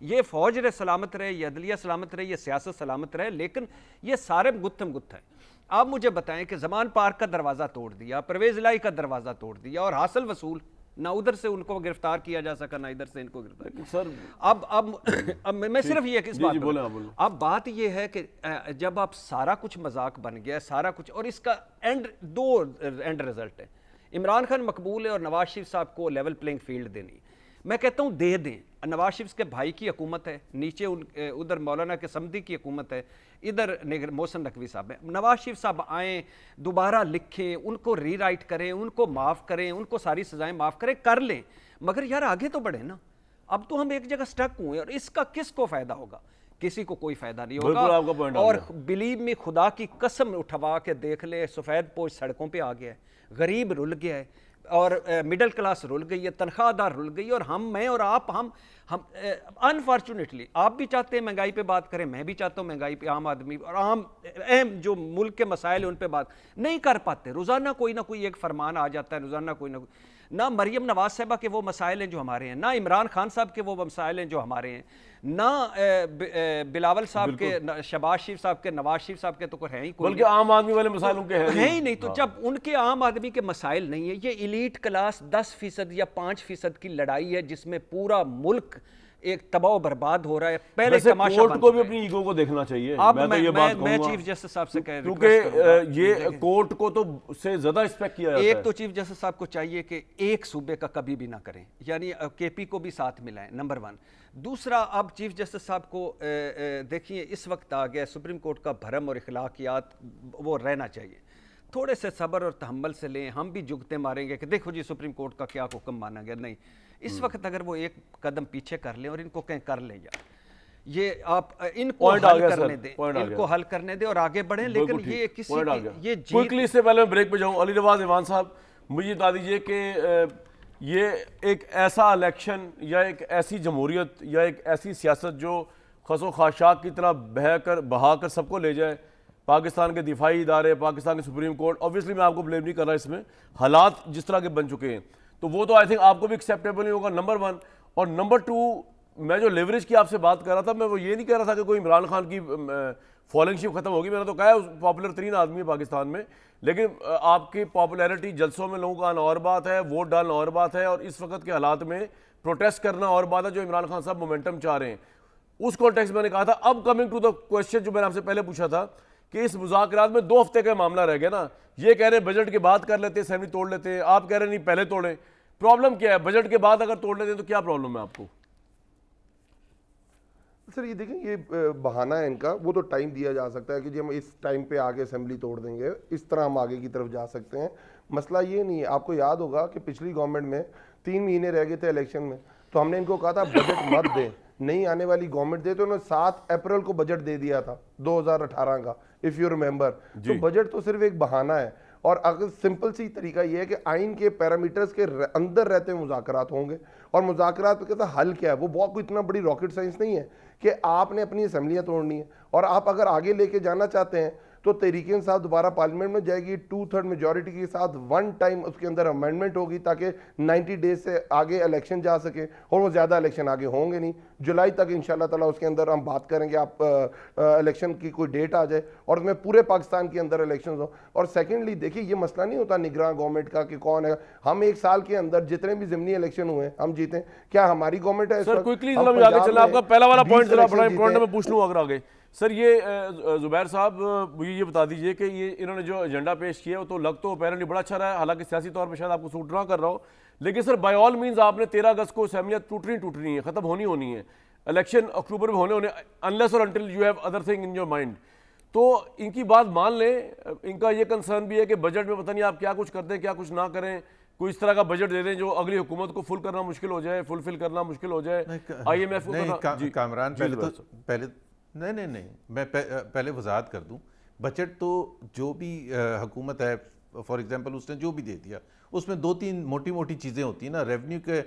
ये फौज रहे सलामत रहे, ये अदलिया सलामत रहे, ये सियासत सलामत रहे, लेकिन ये सारे गुत्थम गुत्थ हैं। आप मुझे बताएं कि जमान पार्क का दरवाज़ा तोड़ दिया, परवेज इलाही का दरवाज़ा तोड़ दिया, और हासिल वसूल, ना उधर से उनको गिरफ्तार किया जा सका, ना इधर से इनको गिरफ्तार। सर अब मैं सिर्फ ये किस बात बोले। अब बात ये है कि जब आप सारा कुछ मजाक बन गया, सारा कुछ, और इसका दो एंड रिजल्ट है। इमरान खान मकबूल है और नवाज शरीफ साहब को लेवल प्लेइंग फील्ड देनी। मैं कहता हूँ दे दें। नवाज शरीफ के भाई की हुकूमत है, नीचे उधर मौलाना के समदी की हुकूमत है, इधर मोहसिन नकवी साहब है। नवाज शरीफ साहब आएँ, दोबारा लिखें, उनको रीराइट करें, उनको माफ़ करें, उनको सारी सज़ाएं माफ़ करें, कर लें, मगर यार आगे तो बढ़े ना। अब तो हम एक जगह स्टक हुए, और इसका किसको फ़ायदा होगा? किसी को कोई फायदा नहीं बिल्कुल आपका होगा। point आ और गया। बिलीव में खुदा की कसम उठवा के देख ले, सफ़ेद पोश सड़कों पे आ गया है, गरीब रुल गया है, और मिडिल क्लास रुल गई है, तनख्वाहदार रुल गई है, और मैं और आप हम अनफॉर्चुनेटली, आप भी चाहते हैं महंगाई पे बात करें, मैं भी चाहता हूँ महंगाई पे, आम आदमी और आम अहम जो मुल्क के मसाइल हैं उन पे बात नहीं कर पाते। रोज़ाना कोई ना कोई एक फरमान आ जाता है, रोज़ाना कोई ना कोई, ना मरियम नवाज साहबा के वो मसाइल हैं जो हमारे हैं, ना इमरान खान साहब के वो मसाइल हैं जो हमारे हैं, ना बिलावल साहब के, शहबाज शरीफ साहब के, नवाज शरीफ साहब के तो कोई है ही कोई बल्कि आम आदमी वाले मसाइल उनके हैं है ही नहीं। तो जब उनके आम आदमी के मसाइल नहीं है, ये इलीट क्लास 10% या 5% की लड़ाई है जिसमें पूरा मुल्क एक तबाह बर्बाद हो रहा है। पहले वैसे तमाशा कोर्ट बन को भी चुका है। अपनी ईगो को देखना चाहिए। अब मैं तो ये बात मैं कहूंगा, चीफ जस्टिस साहब से क्योंकि ये कोर्ट को तो से ज्यादा रिस्पेक्ट किया जाता एक है। तो चीफ जस्टिस साहब को चाहिए कि एक सूबे का कभी भी ना करें, यानी केपी को भी साथ मिलाएं, नंबर 1। दूसरा, अब चीफ जस्टिस साहब को देखिए इस वक्त आ गया सुप्रीम कोर्ट का भरम और इखलाकियात, वो रहना चाहिए, थोड़े से सब्र और तहम्मुल से लें। हम भी जुगते मारेंगे कि देखो जी सुप्रीम कोर्ट का क्या हुक्म माना गया, नहीं, इस वक्त अगर वो एक कदम पीछे कर लें और इनको कहीं कर ले जा, ये आप इनको पॉइंट आ हल गया करने सर, दें, पॉइंट आ इनको गया। हल करने दें और आगे बढ़ें। लेकिन बिल्कुल ये ठीक, किसी पॉइंट आ की गया। ये जीत, क्विकली इससे पहले मैं ब्रेक पे जाऊं, अली रवाज ईमान साहब मुझे बता दीजिए कि ये एक ऐसा इलेक्शन या एक ऐसी जमहूरियत या एक ऐसी सियासत जो खसो खाशाक की तरह बहा कर सबको ले जाए, पाकिस्तान के दिफाई इदारे, पाकिस्तान की सुप्रीम कोर्ट, ऑब्वियसली मैं आपको ब्लेम नहीं कर रहा इसमें, हालात जिस तरह के बन चुके हैं, तो वो तो आई थिंक आपको भी एक्सेप्टेबल नहीं होगा, नंबर 1। और नंबर 2, मैं जो लेवरेज की आपसे बात कर रहा था, मैं वो ये नहीं कह रहा था कि कोई इमरान खान की फॉलोइंगशिप खत्म होगी, मैंने तो कहा है पॉपुलर तरीन आदमी है पाकिस्तान में, लेकिन आपकी पॉपुलैरिटी जलसों में लोगों का आना और बात है, वोट डालना और बात है, और इस वक्त के हालात में प्रोटेस्ट करना और बात है, जो इमरान खान साहब मोमेंटम चाह रहे हैं। उस कॉन्टेक्स्ट में मैंने कहा था। अब कमिंग टू द क्वेश्चन जो मैंने आपसे पहले पूछा था कि इस मुज़ाकरात में 2 हफ्ते का मामला रह गया ना, ये कह रहे हैं बजट के बाद कर लेते हैं, असेंबली तोड़ लेते हैं, आप कह रहे हैं नहीं पहले तोड़ें। प्रॉब्लम क्या है? बजट के बाद अगर तोड़ लेते हैं तो क्या प्रॉब्लम है आपको? सर ये देखें, ये बहाना है इनका, वो तो टाइम दिया जा सकता है कि जी हम इस टाइम पे आगे असेंबली तोड़ देंगे, इस तरह हम आगे की तरफ जा सकते हैं। मसला ये नहीं है, आपको याद होगा कि पिछली गवर्नमेंट में 3 महीने रह गए थे इलेक्शन में, तो हमने इनको कहा था बजट मत दें, नहीं आने वाली गवर्नमेंट दे, तो उन्होंने 7 अप्रैल को बजट दे दिया था 2018 का, इफ़ यू रिमेंबर। तो बजट तो सिर्फ एक बहाना है, और अगर सिंपल सी तरीका ये है कि आइन के पैरामीटर्स के अंदर रहते हुए मुज़ाकरात होंगे, और मुज़ाकरात पे कहता हल क्या है, वो बहुत कोई इतना बड़ी रॉकेट साइंस नहीं है कि आपने अपनी असेंबलियाँ तोड़नी है, और आप अगर आगे लेके जाना चाहते हैं तो तहरीक इंसाफ दोबारा पार्लियामेंट में जाएगी 2/3 मेजॉरिटी के साथ, 1 टाइम उसके अंदर अमेंडमेंट होगी ताकि 90 डेज से आगे इलेक्शन जा सके, और वो ज़्यादा इलेक्शन आगे होंगे नहीं, जुलाई तक इंशाल्लाह ताला उसके अंदर हम बात करेंगे, आप इलेक्शन की कोई डेट आ जाए और उसमें पूरे पाकिस्तान के अंदर इलेक्शन हो। और सेकेंडली देखिए, ये मसला नहीं होता निगरान गवर्नमेंट का कि कौन है, हम 1 साल के अंदर जितने भी ज़िमनी इलेक्शन हुए हम जीते, क्या हमारी गवर्नमेंट है? सर क्विकली आगे चला, आपका पहला वाला पॉइंट जरा बड़ा इंपॉर्टेंट मैं पूछ लूँ अगर आगे। सर ये जुबैर साहब मुझे ये बता दीजिए कि ये इन्होंने जो एजेंडा पेश किया वो तो लग तो अपेरेंटली बड़ा अच्छा रहा है, हालांकि सियासी तौर पे शायद आपको सूट ना कर रहा हो, लेकिन सर बाय ऑल मींस आपने 13 अगस्त को असेंबलियां टूटनी है, खत्म होनी है, इलेक्शन अक्टूबर में होने अनलेस और until you have other thing in your mind. तो इनकी बात मान लें, इनका ये कंसर्न भी है कि बजट में पता नहीं आप क्या कुछ करते हैं क्या कुछ ना करें, कोई इस तरह का बजट दे दें जो अगली हुकूमत को फुल करना मुश्किल हो जाए, फुलफिल करना मुश्किल हो जाए, IMF को कामरान पहले नहीं मैं पहले वजाहत कर दूं, बजट तो जो भी हुकूमत है, फॉर एग्जांपल उसने जो भी दे दिया उसमें 2-3 मोटी मोटी चीज़ें होती हैं ना, रेवेन्यू के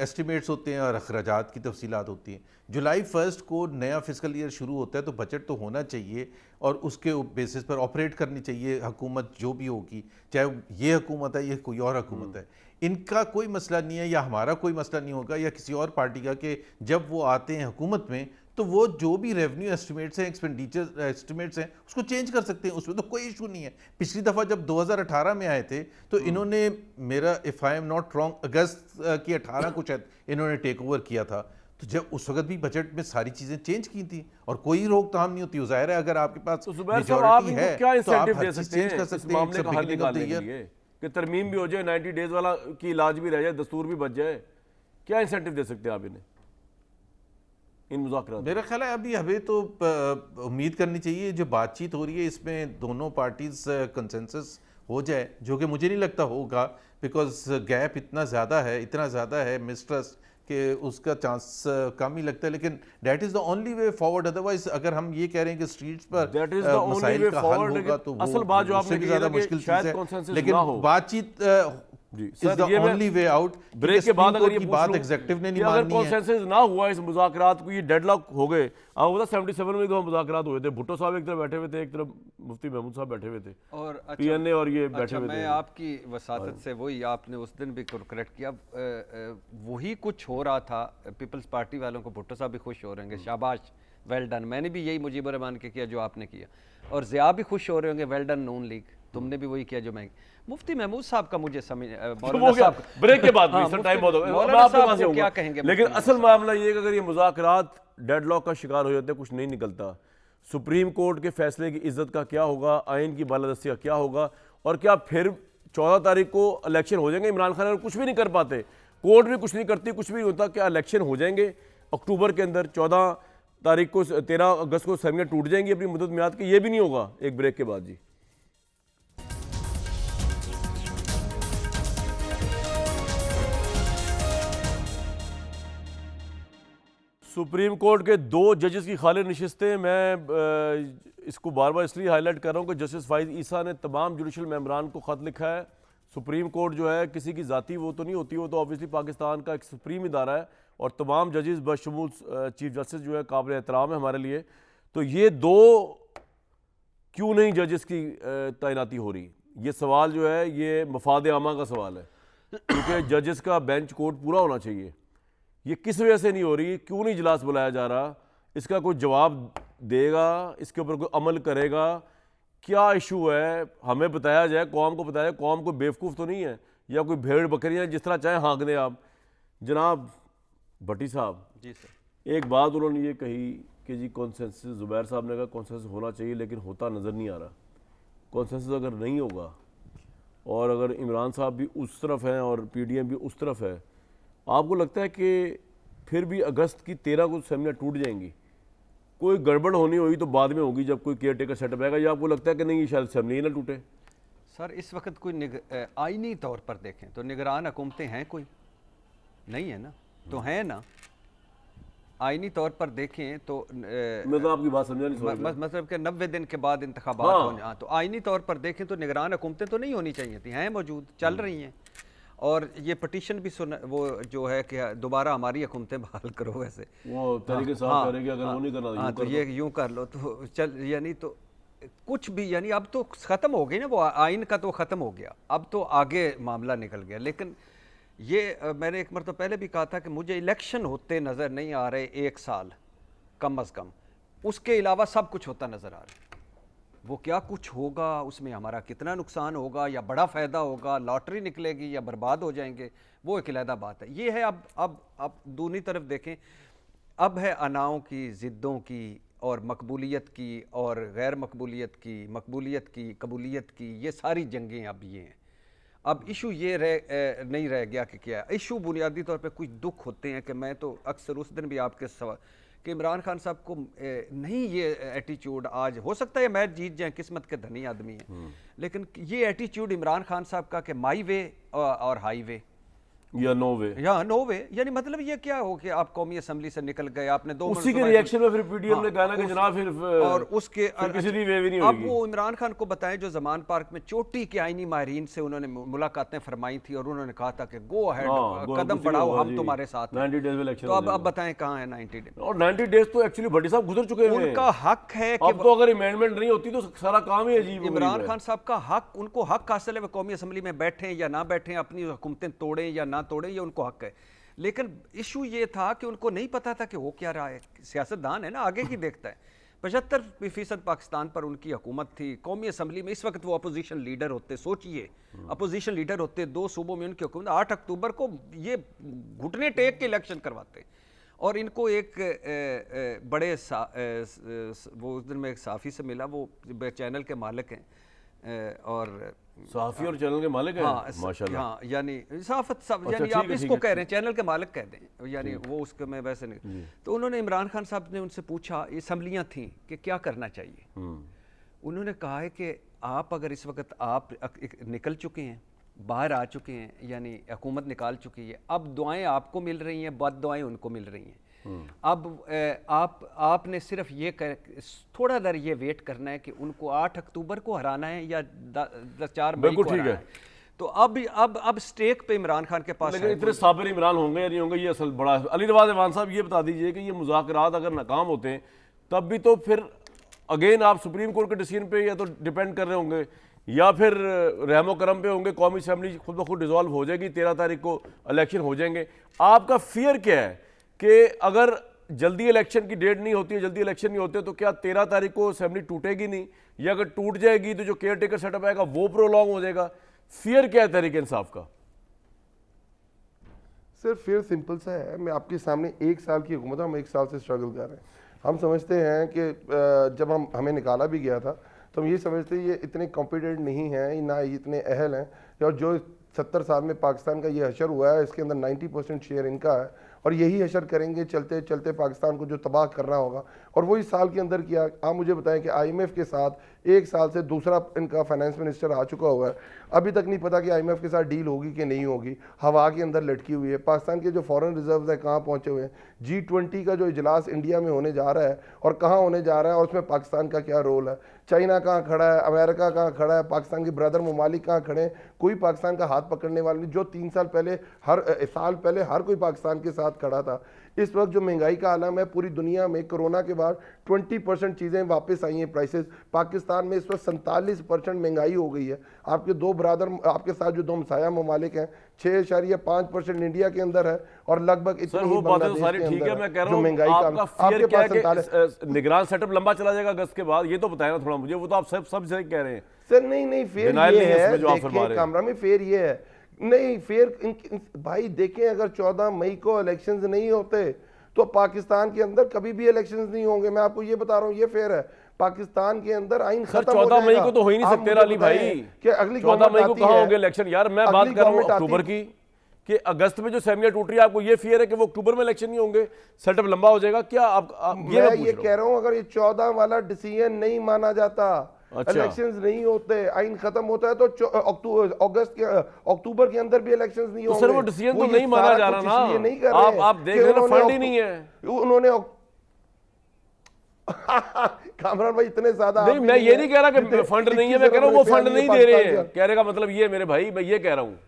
एस्टिमेट्स होते हैं और अखराजात की तफसीलात होती हैं। जुलाई 1 को नया फिस्कल ईयर शुरू होता है तो बजट तो होना चाहिए और उसके बेसिस पर ऑपरेट करनी चाहिए हुकूमत जो भी होगी, चाहे ये हुकूमत है या कोई और हुकूमत है। इनका कोई मसला नहीं है या हमारा कोई मसला नहीं होगा या किसी और पार्टी का कि जब वो आते हैं हुकूमत में तो वो जो भी रेवेन्यू एस्टिमेट्स हैं, एक्सपेंडिचर एस्टिमेट्स हैं, उसको चेंज कर सकते हैं, उसमें तो कोई इशू नहीं है। पिछली दफ़ा जब 2018 में आए थे तो इन्होंने, मेरा if I am not wrong, अगस्त की 18 को शायद इन्होंने टेक ओवर किया था, तो जब उस वक्त भी बजट में सारी चीज़ें चेंज की थी और कोई रोकथाम नहीं होती। ज़ाहिर है अगर आपके पास मेजॉरिटी है तो आप हर चीज़ चेंज कर सकते हैं मामले का हल निकालने के लिए, कि तरमीम भी हो जाए, 90 डेज वाला की इलाज भी रह जाए, दस्तूर भी बच जाए, क्या इंसेंटिव दे सकते हैं आप इन्हें इन मुज़ाकरात? मेरा ख्याल है अभी हमें तो उम्मीद करनी चाहिए जो बातचीत हो रही है इसमें दोनों पार्टीज कंसेंसस हो जाए, जो कि मुझे नहीं लगता होगा, बिकॉज गैप इतना ज़्यादा है मिसट्रस्ट कि उसका चांस कम ही लगता है, लेकिन that is the only way forward. Otherwise अगर हम ये कह रहे हैं कि स्ट्रीट्स पर That is the only मसाइल way का हल forward, होगा, तो असल बात जो वो आपने उससे भी कही ज्यादा ना कि मुश्किल शायद चीज है, consensus लेकिन ना हो। बातचीत जी इज सर, द ये मैं ओनली वे आउट। ब्रेक के बाद अगर ये की पूछ बात लूं एग्जीक्यूटिव ने कि नहीं अगर माननी है, कॉन्सेंसस ना हुआ इस मुज़ाकरात को, ये डेडलॉक हो गए। आपको पता 77 में दो मुज़ाकरात हुए थे, भुट्टो साहब एक तरफ बैठे हुए थे, एक तरफ मुफ्ती महमूद साहब बैठे हुए थे, और पीएनए और ये बैठे अच्छा, हुए मैं थे। आपकी वसातत से वही आपने उस दिन भी करेक्ट किया, वही कुछ हो रहा था। पीपल्स पार्टी वालों को भुट्टो साहब भी खुश हो रहे होंगे, शाबाश, वेल डन। मैंने भी यही मुजीबर रहमान के किया जो आपने किया, और ज़िया भी खुश हो रहे होंगे, वेल डन नून लीग, तुमने भी वही किया जो मैं। मुफ्ती महमूद साहब का मुझे समझ वो क्या ब्रेक के बाद भी सर टाइम बहुत हो गया, मैं आपके पास क्या आऊंगा। कहेंगे? लेकिन असल मामला ये है कि अगर ये मुज़ाकरात डेडलॉक का शिकार हो जाते, कुछ नहीं निकलता, सुप्रीम कोर्ट के फैसले की इज्जत का क्या होगा, आइन की बालादस्ती का क्या होगा, और क्या फिर 14 तारीख को इलेक्शन हो जाएंगे? इमरान खान अगर कुछ भी नहीं कर पाते, कोर्ट भी कुछ नहीं करती, कुछ भी नहीं होता, क्या इलेक्शन हो जाएंगे अक्टूबर के अंदर? 14 तारीख को 13 अगस्त को असम्बलियाँ टूट जाएंगी अपनी मुद्दत मियाद की? ये भी नहीं होगा एक ब्रेक के बाद। जी सुप्रीम कोर्ट के 2 जजेस की खाली नशिस्तें, मैं इसको बार बार इसलिए हाईलाइट कर रहा हूँ कि जस्टिस फाइज ईसा ने तमाम जुडिशल मेंबरान को ख़त लिखा है। सुप्रीम कोर्ट जो है किसी की ज़ाती वो तो नहीं होती, वो तो ऑब्वियसली पाकिस्तान का एक सुप्रीम इदारा है, और तमाम जजेस बशमूल चीफ जस्टिस जो है काबिल एहतराम है हमारे लिए। तो ये 2 क्यों नहीं जजेस की तैनाती हो रही, ये सवाल जो है ये मफाद आमा का सवाल है, क्योंकि जजेस का बेंच कोर्ट पूरा होना चाहिए। ये किस वजह से नहीं हो रही, क्यों नहीं इजलास बुलाया जा रहा? इसका कोई जवाब देगा, इसके ऊपर कोई अमल करेगा? क्या इशू है, हमें बताया जाए, कौम को बताया जाए। कौम को बेवकूफ़ तो नहीं है, या कोई भेड़ बकरियां जिस तरह चाहे हाँक दें आप। जनाब भट्टी साहब, जी सर, एक बात उन्होंने ये कही कि जी कॉन्सेंसस, जुबैर साहब ने कहा कॉन्सेंसस होना चाहिए, लेकिन होता नज़र नहीं आ रहा। कॉन्सेंसस अगर नहीं होगा, और अगर इमरान साहब भी उस तरफ हैं और PDM भी उस तरफ है, आपको लगता है कि फिर भी अगस्त की 13 को असेंबलियाँ टूट जाएंगी? कोई गड़बड़ होनी होगी तो बाद में होगी जब कोई केयर टेकर सेटअप आएगा, या आपको लगता है कि नहीं शायद असेंबली ही ना टूटे? सर इस वक्त कोई आईनी तौर पर देखें तो निगरान हुकूमतें हैं कोई? नहीं है ना, तो हैं ना। आईनी तौर पर देखें तो मतलब आपकी बात समझा नहीं, सॉरी। मतलब कि 90 दिन के बाद इंतखाबात हाँ। होने, तो आईनी तौर पर देखें तो निगरान हुकूमतें तो नहीं होनी चाहिए थी, हैं मौजूद, चल रही हैं। और ये पटिशन भी सुन, वो जो है कि दोबारा हमारी हुकूमतें बहाल करो, वैसे वो तरीके साहब कह रहे हैं कि अगर वो नहीं करना हाँ, तो ये यूँ कर लो तो चल, यानी तो कुछ भी, यानी अब तो ख़त्म हो गई ना वो आइन का, तो ख़त्म हो गया, अब तो आगे मामला निकल गया। लेकिन ये मैंने एक मरतबा पहले भी कहा था कि मुझे इलेक्शन होते नज़र नहीं आ रहे 1 साल कम अज़ कम, उसके अलावा सब कुछ होता नज़र आ रहा है। वो क्या कुछ होगा, उसमें हमारा कितना नुकसान होगा या बड़ा फ़ायदा होगा, लॉटरी निकलेगी या बर्बाद हो जाएंगे, वो एक अलहदा बात है। ये है अब दूसरी तरफ देखें, अब है अनाओं की, ज़िद्दों की, और मकबूलियत की और गैर मकबूलियत की, मकबूलियत की, कबूलियत की, ये सारी जंगें अब ये हैं। अब इशू ये नहीं रह गया कि क्या इशू बुनियादी तौर पे कुछ दुख होते हैं कि मैं तो अक्सर उस दिन भी आपके सवाल कि इमरान खान साहब को नहीं ये एटीट्यूड, आज हो सकता है मैच जीत जाए, किस्मत के धनी आदमी हैं, लेकिन ये एटीट्यूड इमरान खान साहब का कि माई वे और हाई वे या नो वे, या नो वे, यानी मतलब ये क्या हो कि आप कौमी असम्बली से निकल गए, आपने 2 उसी के रिएक्शन में फिर PDM ने कहा ना कि जनाब फिर और उसके फिर किसी भी वे भी नहीं अब होगी। वो इमरान खान को बताएं जो जमान पार्क में चोटी के आईनी माहिरीन से उन्होंने मुलाकातें फरमाई थी, और उन्होंने कहा था कि गो अहेड, कदम बढ़ाओ, हम तुम्हारे साथ हैं। 90 डेज में इलेक्शन। तो अब बताएं कहाँ है 90 डेज? और 90 डेज तो एक्चुअली भट्टी साहब गुजर चुके हैं, उनका हक है कि अब तो अगर अमेंडमेंट नहीं होती तो सारा काम ही अजीब। इमरान खान साहब का हक, उनको हक हासिल है वो कौमी असम्बली में बैठें या ना बैठें, अपनी हुकूमतें तोड़ें या ना तोड़ें, ये उनको हक है। लेकिन इशू ये था कि उनको नहीं पता था कि हो क्या रहा है। सियासतदान है ना, आगे की देखता है। 75% पाकिस्तान पर उनकी हुकूमत थी। कौमी असम्बली में इस वक्त वो अपोजिशन लीडर होते, सोचिए अपोजिशन लीडर होते, 2 सूबों में उनकी हुकूमत, 8 अक्टूबर को ये घुटने टेक के इलेक्शन करवाते, और इनको एक बड़े वो उस दिन में एक साफ़ी से मिला, वो चैनल के मालिक हैं, और साफ़ी और चैनल के मालिक हैं। हाँ, माशाल्लाह। हाँ, यानी साफत सब, अच्छा, यानी ठीक आप है, इसको ठीक है। कह रहे हैं चैनल के मालिक कह दें, यानी वो उसके में वैसे नहीं। तो उन्होंने इमरान खान साहब ने उनसे पूछा, असम्बलियाँ थीं कि क्या करना चाहिए। उन्होंने कहा है कि आप अगर इस वक्त आप निकल चुके हैं, बाहर आ चुके हैं, यानी हुकूमत निकाल चुकी है। अब दुआएं आपको मिल रही हैं, बद दुआएं उनको मिल रही हैं। अब आपने सिर्फ ये थोड़ा देर ये वेट करना है कि उनको 8 अक्टूबर को हराना है या 4 मई को ठीक हराना है। है। तो अब स्टेक पे इमरान खान के पास लेकिन है। इतने साबिर इमरान होंगे या नहीं होंगे, ये असल बड़ा अली नवाज इमान साहब ये बता दीजिए कि ये मुज़ाकरात अगर नाकाम होते हैं तब भी तो फिर अगेन आप सुप्रीम कोर्ट के डिसीजन पे या तो डिपेंड कर रहे होंगे या फिर रहमो करम पे होंगे, कौमी असम्बली खुद ब खुद डिजॉल्व हो जाएगी, 13 तारीख को इलेक्शन हो जाएंगे। आपका फियर क्या है कि अगर जल्दी इलेक्शन की डेट नहीं होती है, जल्दी इलेक्शन नहीं होते, तो क्या 13 तारीख को असम्बली टूटेगी नहीं, या अगर टूट जाएगी तो जो केयर टेकर सेटअप आएगा वो प्रोलॉन्ग हो जाएगा? फियर क्या है तहरीक इंसाफ का? सिर्फ फिर सिंपल सा है, मैं आपके सामने 1 साल की हुकूमत, हम 1 साल से स्ट्रगल कर रहे हैं। हम समझते हैं कि जब हमें निकाला भी गया था तो हम ये समझते ये इतने कॉम्पिटेंट नहीं हैं, ना ये इतने अहल हैं, और जो 70 साल में पाकिस्तान का ये हशर हुआ है इसके अंदर 90% शेयर इनका है, और यही हशर करेंगे चलते चलते पाकिस्तान को जो तबाह करना होगा। और वही साल के अंदर किया। आप मुझे बताएं कि IMF के साथ 1 साल से दूसरा इनका फाइनेंस मिनिस्टर आ चुका हुआ है, अभी तक नहीं पता कि IMF के साथ डील होगी कि नहीं होगी, हवा के अंदर लटकी हुई है। पाकिस्तान के जो फॉरेन रिजर्व्स है कहाँ पहुँचे हुए हैं, G20 का जो इजलास इंडिया में होने जा रहा है और कहाँ होने जा रहा है, और उसमें पाकिस्तान का क्या रोल है, चाइना कहाँ खड़ा है, अमेरिका कहाँ खड़ा है, पाकिस्तान के ब्रदर ममालिक कहाँ खड़े हैं, कोई पाकिस्तान का हाथ पकड़ने वाला नहीं। जो 3 साल पहले हर कोई पाकिस्तान के साथ खड़ा था। इस वक्त जो महंगाई का आलम है पूरी दुनिया में, कोरोना के बाद 20% चीज़ें वापस आई हैं प्राइसेस। पाकिस्तान में इस वक्त 47% महंगाई हो गई है। आपके 2 ब्रदर आपके साथ जो 2 हमसाया ममालिक हैं, 6.5% इंडिया के अंदर है, और लगभग इतनी ही बांग्लादेश के अंदर है। मैं कह रहा जो हूं, महंगाई का आपका फियर क्या है कि निगरान सेटअप लंबा चला जाएगा अगस्त के बाद? ये तो बताया ना थोड़ा मुझे, वो तो आप सब से कह रहे हैं। सर नहीं फेयर Denial ये नहीं है है, इसमें जो आप फरमा देखिए रहे हैं। कामरा में फेयर ये है नहीं, फेयर भाई देखें, अगर 14 मई को इलेक्शंस नहीं होते तो पाकिस्तान के अंदर कभी भी इलेक्शंस नहीं होंगे। मैं आपको ये बता रहा हूँ, ये फेयर है। पाकिस्तान के अंदर आइन खत्म हो 14 मई जाएगा। को तो हो ही नहीं आप सकते मुझे अली भाई, बताएं कि अगली 14 मई को गवर्नमेंट कहाँ आती होंगे है, इलेक्शन यार? मैं बात अगली कर रहा हूँ गवर्नमेंट आती अक्टूबर की, कि अगस्त में जो सेमियां टूट रही है, आपको ये फियर है कि वो अक्टूबर में इलेक्शन नहीं होंगे, सेटअप लंबा हो जाएगा क्या? मैं ये कह रहा हूँ, अगर ये 14 वाला डिसीजन नहीं माना जाता, अच्छा। इलेक्शंस नहीं होते, आइन खत्म होता है, तो अक्टूबर के अंदर भी इलेक्शंस नहीं तो होंगे। सर वो डिसीजन तो ये नहीं माना सारा जा कुछ रहा इसलिए ना, नहीं कर रहे आप देख रहे हैं फंड ही नहीं है उन्होंने कामरान भाई इतने ज्यादा नहीं, मैं ये नहीं कह रहा कि फंड नहीं है, मैं कह रहा हूँ वो फंड नहीं दे रहे हैं। कहने का मतलब ये मेरे भाई, मैं ये कह रहा हूँ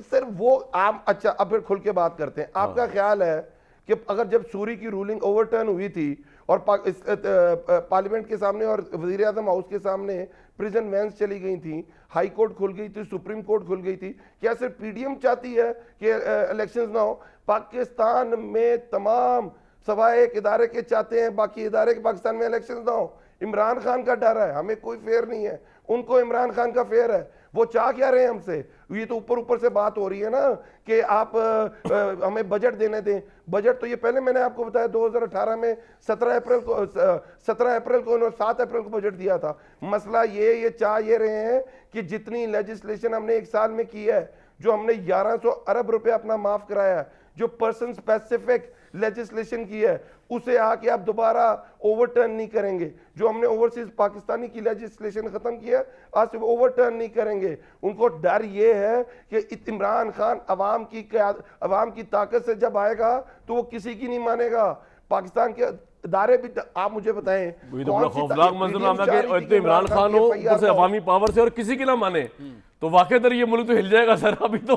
सर वो आप। अच्छा, अब फिर खुल के बात करते हैं। आपका ख्याल है कि अगर जब सूरी की रूलिंग ओवरटर्न हुई थी और पार्लियामेंट के सामने और वजीर आजम हाउस के सामने प्रिजन वैन्स चली गई थी, हाई कोर्ट खुल गई थी, सुप्रीम कोर्ट खुल गई थी, क्या सिर्फ PDM चाहती है कि इलेक्शंस ना हो? पाकिस्तान में तमाम सवाए एक इदारे के चाहते हैं बाकी इदारे के पाकिस्तान में इलेक्शंस ना हो। इमरान खान का डर है, हमें कोई फेयर नहीं है, उनको इमरान खान का फेयर है। वो चाह क्या रहे हैं हमसे? ये तो ऊपर से बात हो रही है ना कि आप हमें बजट देने दें। बजट तो ये पहले मैंने आपको बताया 2018 में 17 अप्रैल को 7 अप्रैल को बजट दिया था। मसला ये चाह ये रहे हैं कि जितनी लेजिस्लेशन हमने 1 साल में की है, जो हमने 1100 अरब रुपए अपना माफ कराया है, जो पर्सन स्पेसिफिक लेजिस्लेशन की है, उसे आके आप दोबारा ओवरटर्न नहीं करेंगे। जो हमने ओवरसीज पाकिस्तानी की लेजिस्लेशन खत्म की है, आज से ओवरटर्न नहीं करेंगे। उनको डर ये है कि इमरान खान अवाम की ताकत से जब आएगा तो वो किसी की नहीं मानेगा। पाकिस्तान के इदारे भी, आप मुझे बताएं, वही तो बड़ा खौफनाक मंजरनामा है कि इमरान खान हो ऊपर से अवामी पावर से और किसी की ना माने, तो वाकई दर ये मुल्क तो हिल जाएगा सर। अभी तो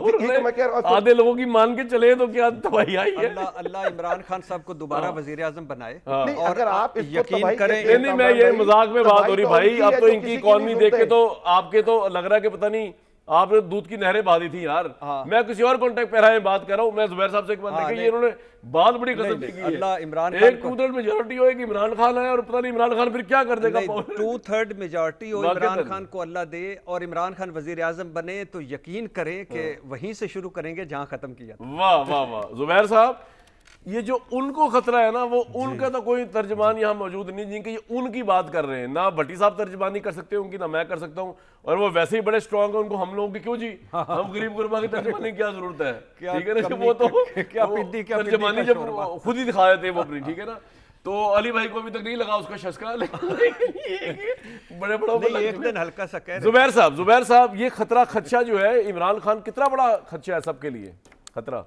आधे लोगों की मान के चले तो क्या तबाही आई है। अल्लाह इमरान खान साहब को दोबारा वजीर आजम बनाए। नहीं, अगर आप यकीन करें, नहीं मैं ये मजाक में बात हो रही भाई, अब तो इनकी इकॉनमी देख के तो आपके तो लग रहा है कि पता नहीं आपने दूध की नहरें बहा दी थी यार। मैं किसी और कॉन्टेक्ट पे रहा बात कर रहा हूँ, मैं जुबैर साहब से एक बात देखी, इन्होंने बात बड़ी कसम की है। अल्लाह इमरान खान को 2/3 मेजॉरिटी होगी, इमरान खान है और पता नहीं इमरान खान फिर क्या कर देगा। 2/3 मेजॉरिटी हो, इमरान खान को अल्लाह दे और इमरान खान वजीर आजम बने, तो यकीन करें कि वहीं से शुरू करेंगे जहां खत्म किया। वाह वाह वाह जुबैर साहब, ये जो उनको खतरा है ना, वो उनका तो कोई तर्जमान यहाँ मौजूद नहीं जिनकी ये उनकी बात कर रहे हैं। ना भट्टी साहब तर्जमानी कर सकते उनकी, ना मैं कर सकता हूँ, और वो वैसे ही बड़े स्ट्रांग है, उनको हम लोगों की क्यों जी, हम गरीब गुरबा की तर्जमानी की क्या जरूरत है? ठीक है ना, वो तो क्या तर्जमानी जब खुद ही दिखा देते वो अपनी, ठीक है ना। तो अली भाई को अभी तक नहीं लगा उसका शस्का, लेकिन बड़े बड़ों को नहीं, लग एक चुका है। दिन हल्का सा कह रहे जुबैर साहब ये खतरा खदशा जो है इमरान खान, कितना बड़ा खदशा है सबके लिए खतरा?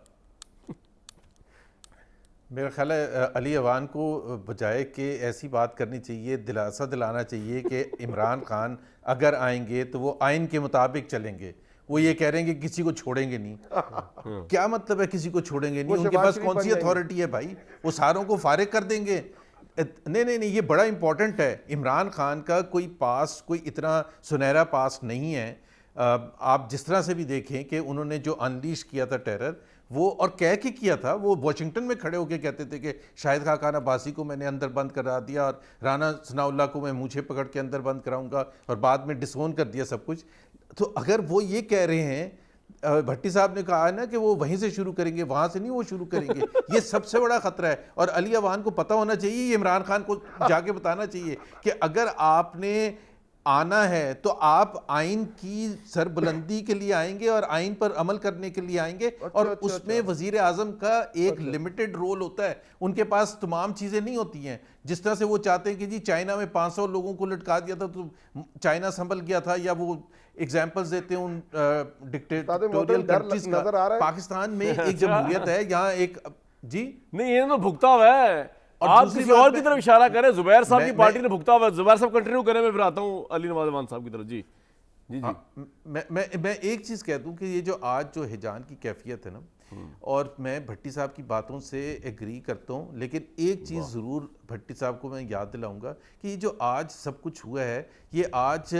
मेरा ख्याल है अली अवान को बजाय कि ऐसी बात करनी चाहिए, दिलासा दिलाना चाहिए कि इमरान खान अगर आएंगे तो वो आइन के मुताबिक चलेंगे। वो ये कह रहे हैं कि किसी को छोड़ेंगे नहीं। क्या मतलब है किसी को छोड़ेंगे नहीं? उनके पास कौन सी अथॉरिटी है भाई? वो सारों को फारिग कर देंगे? नहीं, ये बड़ा इंपॉर्टेंट है। इमरान खान का कोई पास, कोई इतना सुनहरा पास नहीं है। आप जिस तरह से भी देखें कि उन्होंने जो अनलीश किया था टेरर, वो और कह के किया था, वो वाशिंगटन में खड़े होकर कहते थे कि शाहिद खाकान अब्बासी को मैंने अंदर बंद करा दिया और राना सनाउल्लाह को मैं मूछे पकड़ के अंदर बंद कराऊंगा, और बाद में डिसोन कर दिया सब कुछ। तो अगर वो ये कह रहे हैं, भट्टी साहब ने कहा है ना कि वो वहीं से शुरू करेंगे, वहां से नहीं वो शुरू करेंगे, ये सबसे बड़ा खतरा है। और अली अवान को पता होना चाहिए, ये इमरान खान को जाके बताना चाहिए कि अगर आपने आना है तो आप आइन की सरबुलंदी के लिए आएंगे और आइन पर अमल करने के लिए आएंगे। और उसमें वजीर आजम का एक लिमिटेड रोल होता है, उनके पास तमाम चीज़ें नहीं होती हैं। जिस तरह से वो चाहते हैं कि जी चाइना में 500 लोगों को लटका दिया था तो चाइना संभल गया था, या वो एग्जाम्पल्स देते हैं उन डिक्टेटोरियल कंट्रीज का। पाकिस्तान में एक जमहूरियत है, यहाँ एक जी नहीं, ये तो भुगता हुआ है। और आप दूसरी किसी बात और की मैं- तरफ इशारा करें, जुबैर साहब की मैं- पार्टी ने भुगता हुआ है। जुबैर साहब कंटिन्यू करें, मैं फिर आता हूँ अली नवाज अमान साहब की तरफ। जी जी जी। हाँ, मैं एक चीज़ कह दूं कि ये जो आज जो हिजान की कैफियत है ना, और मैं भट्टी साहब की बातों से एग्री करता हूँ, लेकिन एक चीज़ ज़रूर भट्टी साहब को मैं याद दिलाऊंगा कि ये जो आज सब कुछ हुआ है, ये आज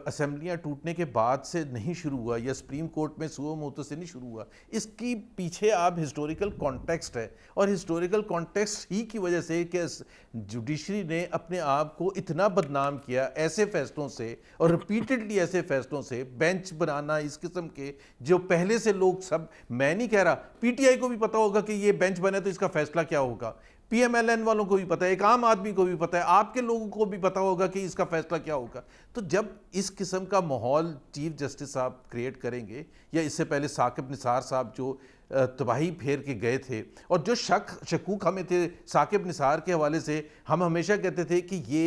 असेंबलियाँ टूटने के बाद से नहीं शुरू हुआ, या सुप्रीम कोर्ट में सुओ मोटो से नहीं शुरू हुआ। इसकी पीछे आप हिस्टोरिकल कॉन्टेक्स्ट है, और हिस्टोरिकल कॉन्टेक्स्ट ही की वजह से कि जुडिशरी ने अपने आप को इतना बदनाम किया ऐसे फैसलों से, और रिपीटेडली ऐसे फैसलों से, बेंच बनाना इस किस्म के, जो पहले से लोग सब, मैं नहीं कह रहा, पीटीआई को भी पता होगा कि ये बेंच बने तो इसका फैसला क्या होगा, पीएमएलएन वालों को भी पता है, एक आम आदमी को भी पता है, आपके लोगों को भी पता होगा कि इसका फैसला क्या होगा। तो जब इस किस्म का माहौल चीफ जस्टिस साहब क्रिएट करेंगे, या इससे पहले साकिब निसार साहब जो तबाही फेर के गए थे, और जो शकूक हमें थे साकिब निसार के हवाले से, हम हमेशा कहते थे कि ये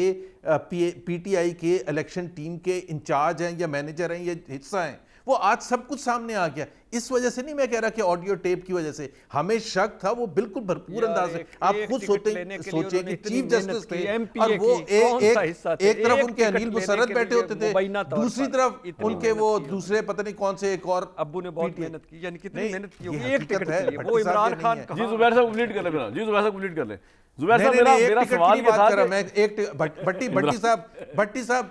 पीटीआई के इलेक्शन टीम के इंचार्ज हैं या मैनेजर हैं या हिस्सा हैं, वो आज सब कुछ सामने आ गया। इस वजह से नहीं मैं कह रहा कि ऑडियो टेप की वजह से, हमें शक था, वो बिल्कुल भरपूर अंदाज से। आप खुद सोचे कि चीफ जस्टिस थे और वो एक तरफ उनके अनिल मुसर्रत बैठे होते थे, दूसरी तरफ उनके वो दूसरे पता नहीं कौन से एक और अब्बू ने बहुत मेहनत की, यानी कितनी मेहनत की होगी ये एक टिकट है, के लिए। भट्टी वो साहब इमरान ये खान नहीं है। जी कहाँ जुबैर साहब कंप्लीट कर ले मेरा। जी जुबैर साहब कंप्लीट कर ले। जुबैर नहीं, साहब नहीं, एक मेरा टिकट सवाल की ये बात था कर रहा हूं, कि मैं एक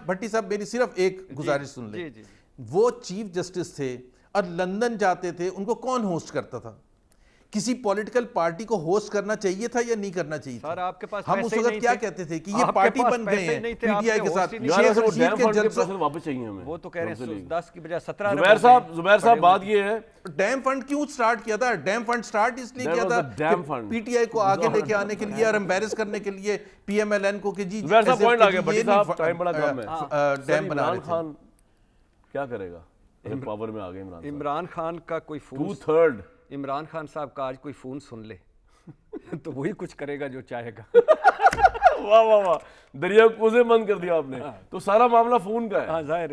भट्टी साहब मेरी सिर्फ एक गुजारिश सुन ले। जी। वो चीफ जस्टिस थे और लंदन जाते थे, उनको कौन होस्ट करता था? किसी पॉलिटिकल पार्टी को होस्ट करना चाहिए था या नहीं करना चाहिए था? सर, आपके पास हम उस पैसे ही वक्त नहीं क्या थे। कहते थे कि ये आपके पार्टी पास बन गए पैसे हैं नहीं थे, पीटीआई के आपने साथ। होस्ट ही नहीं यार शेख वैसे वो रशीद डैम के फंड के जलसों- पैसे वापस चाहिए हमें। वो तो कह रहे कौन से हैं लीग? 10 की बजाय 17 जुबैर साहब बात ये है, डैम फंड क्यों स्टार्ट किया था? डैम फंड स्टार्ट इसलिए There किया was था a damn fund. पीटीआई को आगे लेके आने के लिए और एम्बेरस करने के लिए पीएमएलएन को कि जी जुबैर साहब ऐसे पॉइंट आ कि गया, जी भट्टी ये साहब नहीं टाइम बड़ा कम है। डैम सर, बना रहे इमरान थे। खान क्या करेगा? पावर में आ गए इमरान। इमरान खान का कोई फोन, 2/3 इमरान खान साहब का आज कोई फोन सुन ले तो वही कुछ करेगा जो चाहेगा। वाह वाह वाह, दरिया को कुएं बंद कर दिया आपने। तो सारा मामला फोन का है, हाँ जाहिर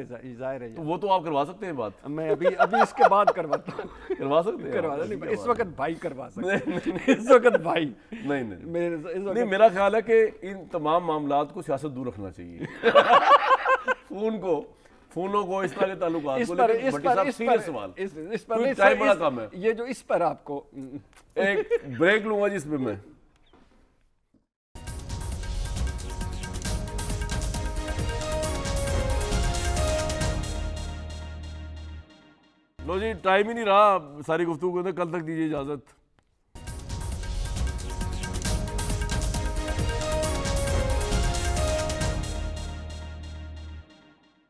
है तो वो तो आप करवा सकते हैं बात। मैं अभी इसके बाद करवाता हूँ। करवा सकते हैं करवा आप, नहीं, इसके इस बाद। वक्त भाई करवा सकते इस वक्त भाई नहीं नहीं इस वक्त नहीं, मेरा ख्याल है कि इन तमाम मामलात को सियासत दूर रखना चाहिए। फोनों को, इस तरह के ताल्लुकात को। लेकिन भट्टी साहब सीरियस सवाल, इस पर क्योंकि नहीं, टाइम सर, बड़ा कम है। ये जो इस पर आपको एक ब्रेक लूंगा जिसमें मैं। लो जी, टाइम ही नहीं रहा सारी गुफ्तगू के अंदर, कल तक दीजिए इजाजत।